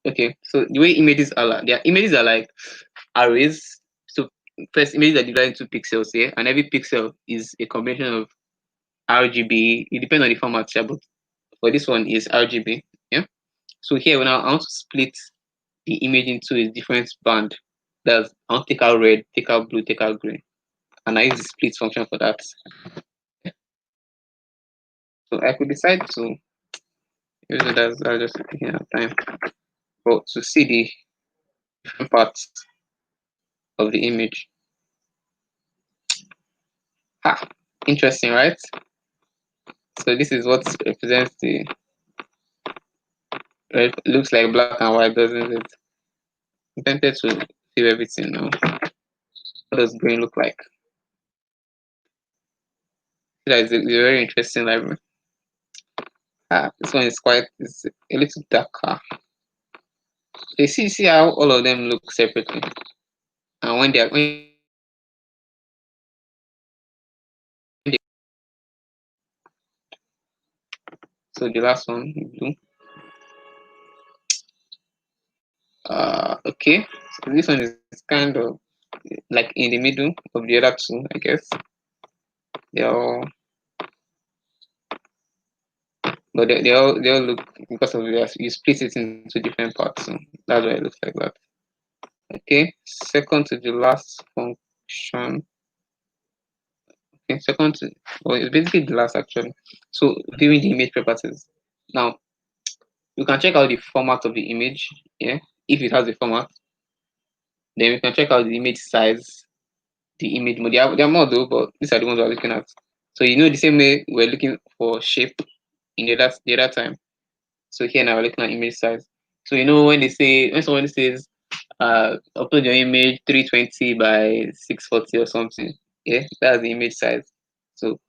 okay, so the way images are like, their images are like arrays. So first images are divided into pixels here, and every pixel is a combination of RGB. It depends on the format, yeah, but for this one is RGB. Yeah. So here now I want to split the image into a different band. That's, I want to take out red, take out blue, take out green, and I use the split function for that. So I could decide to use it as I'll just taking our time, but to see the different parts of the image. Ah, interesting, right? So this is what represents the red. It looks like black and white, doesn't it? I'm tempted to save everything now. What does green look like? That is a very interesting library. Ah, this one is quite, it's a little darker. You see how all of them look separately, and when so the last one, blue. Okay, so this one is kind of like in the middle of the other two, I guess. They're all, but they all look, because of this, you split it into different parts, so that's why it looks like that. Okay, second to the last function. Okay, second to, well, it's basically the last actually. So viewing the image properties. Now you can check out the format of the image, yeah, if it has a format. Then we can check out the image size, the image mode. There are more though, but these are the ones we're looking at. So the same way we're looking for shape in the other time. So here now we're looking at image size. So when someone says upload your image 320 by 640 or something, yeah, that's the image size. So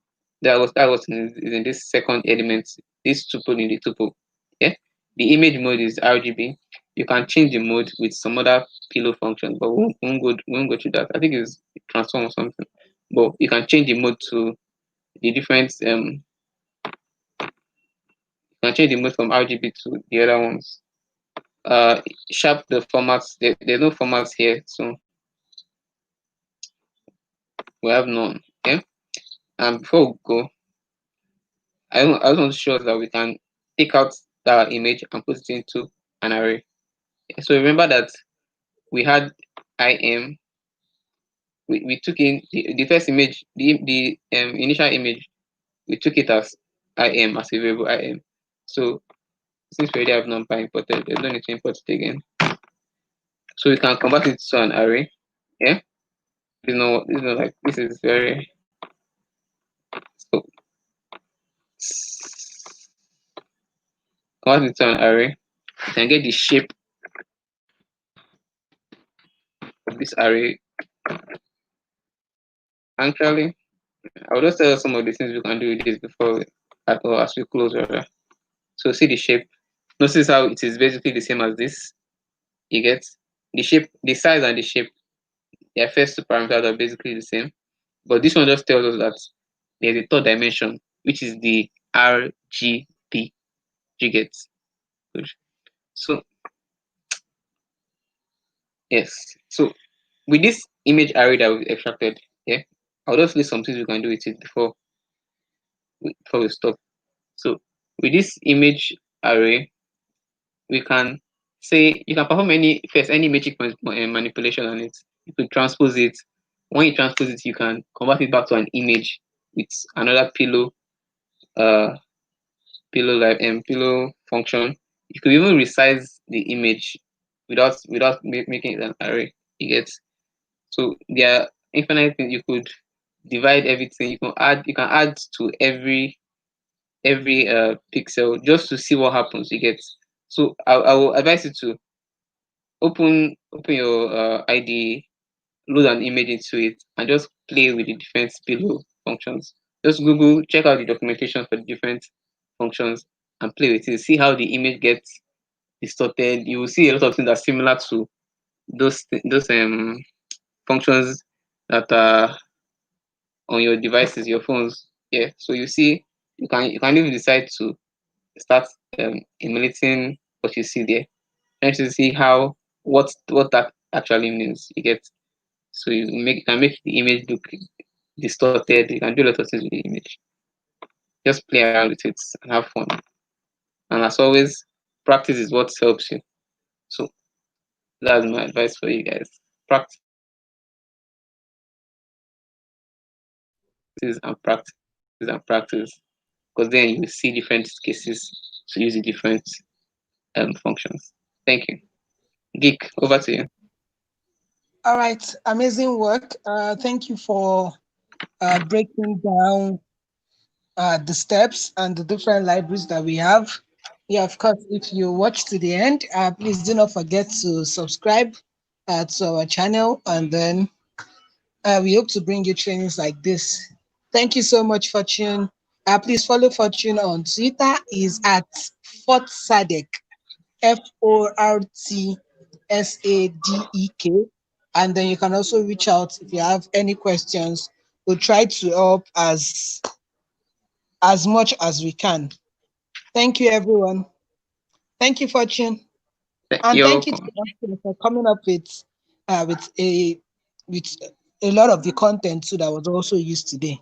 that was is in this second element, this tuple in the tuple. Yeah. The image mode is RGB. You can change the mode with some other pillow functions, but we won't go through that. I think it's transform or something. But you can change the mode to the different you can change the mode from RGB to the other ones. Sharp the formats. There's no formats here, so we have none. Okay. And before we go, I just want to show us that we can take out that image and put it into an array. So remember that we had im. We took in the first image, the initial image. We took it as im, as a variable im. So since we already have numpy imported, there's no need to import it again. So we can convert it to an array. Yeah. This is very, so convert it to an array. You can get the shape of this array. Actually, I will just tell you some of the things we can do with this before as we close. Rather. So see the shape. Notice how it is basically the same as this. You get the shape, the size and the shape. Their first two parameters are basically the same. But this one just tells us that there's a third dimension, which is the RGB. You get. Good. So yes. So with this image array that we extracted, yeah, I'll just list some things we can do with it before we stop. So with this image array, we can say you can perform any metric manipulation on it. You could transpose it. When you transpose it, you can convert it back to an image with another pillow function. You could even resize the image without making it an array. You get. So there are infinite things. You could divide everything. You can add to every pixel just to see what happens. You get. So I will advise you to open your IDE, load an image into it, and just play with the different pillow functions. Just check out the documentation for the different functions and play with it. See how the image gets distorted. You will see a lot of things that are similar to those functions that are on your devices, your phones. Yeah. So you can even decide to start emulating what you see there, trying to see what that actually means. You get. So can make the image look distorted. You can do a lot of things with the image. Just play around with it and have fun. And as always, practice is what helps you. So that's my advice for you guys. Practice and practice and practice. because then you see different cases to use the different functions. Thank you. Geek, over to you. All right, amazing work. Thank you for breaking down the steps and the different libraries that we have. Yeah, of course, if you watch to the end, please do not forget to subscribe to our channel, and then we hope to bring you trainings like this. Thank you so much, Fortune. Please follow Fortune on Twitter. Is at Fortsadek, FORTSADEK. And then you can also reach out if you have any questions. We'll try to help as much as we can. Thank you, everyone. Thank you, Fortune, and You're thank you to welcome. us for coming up with a lot of the content too that was also used today.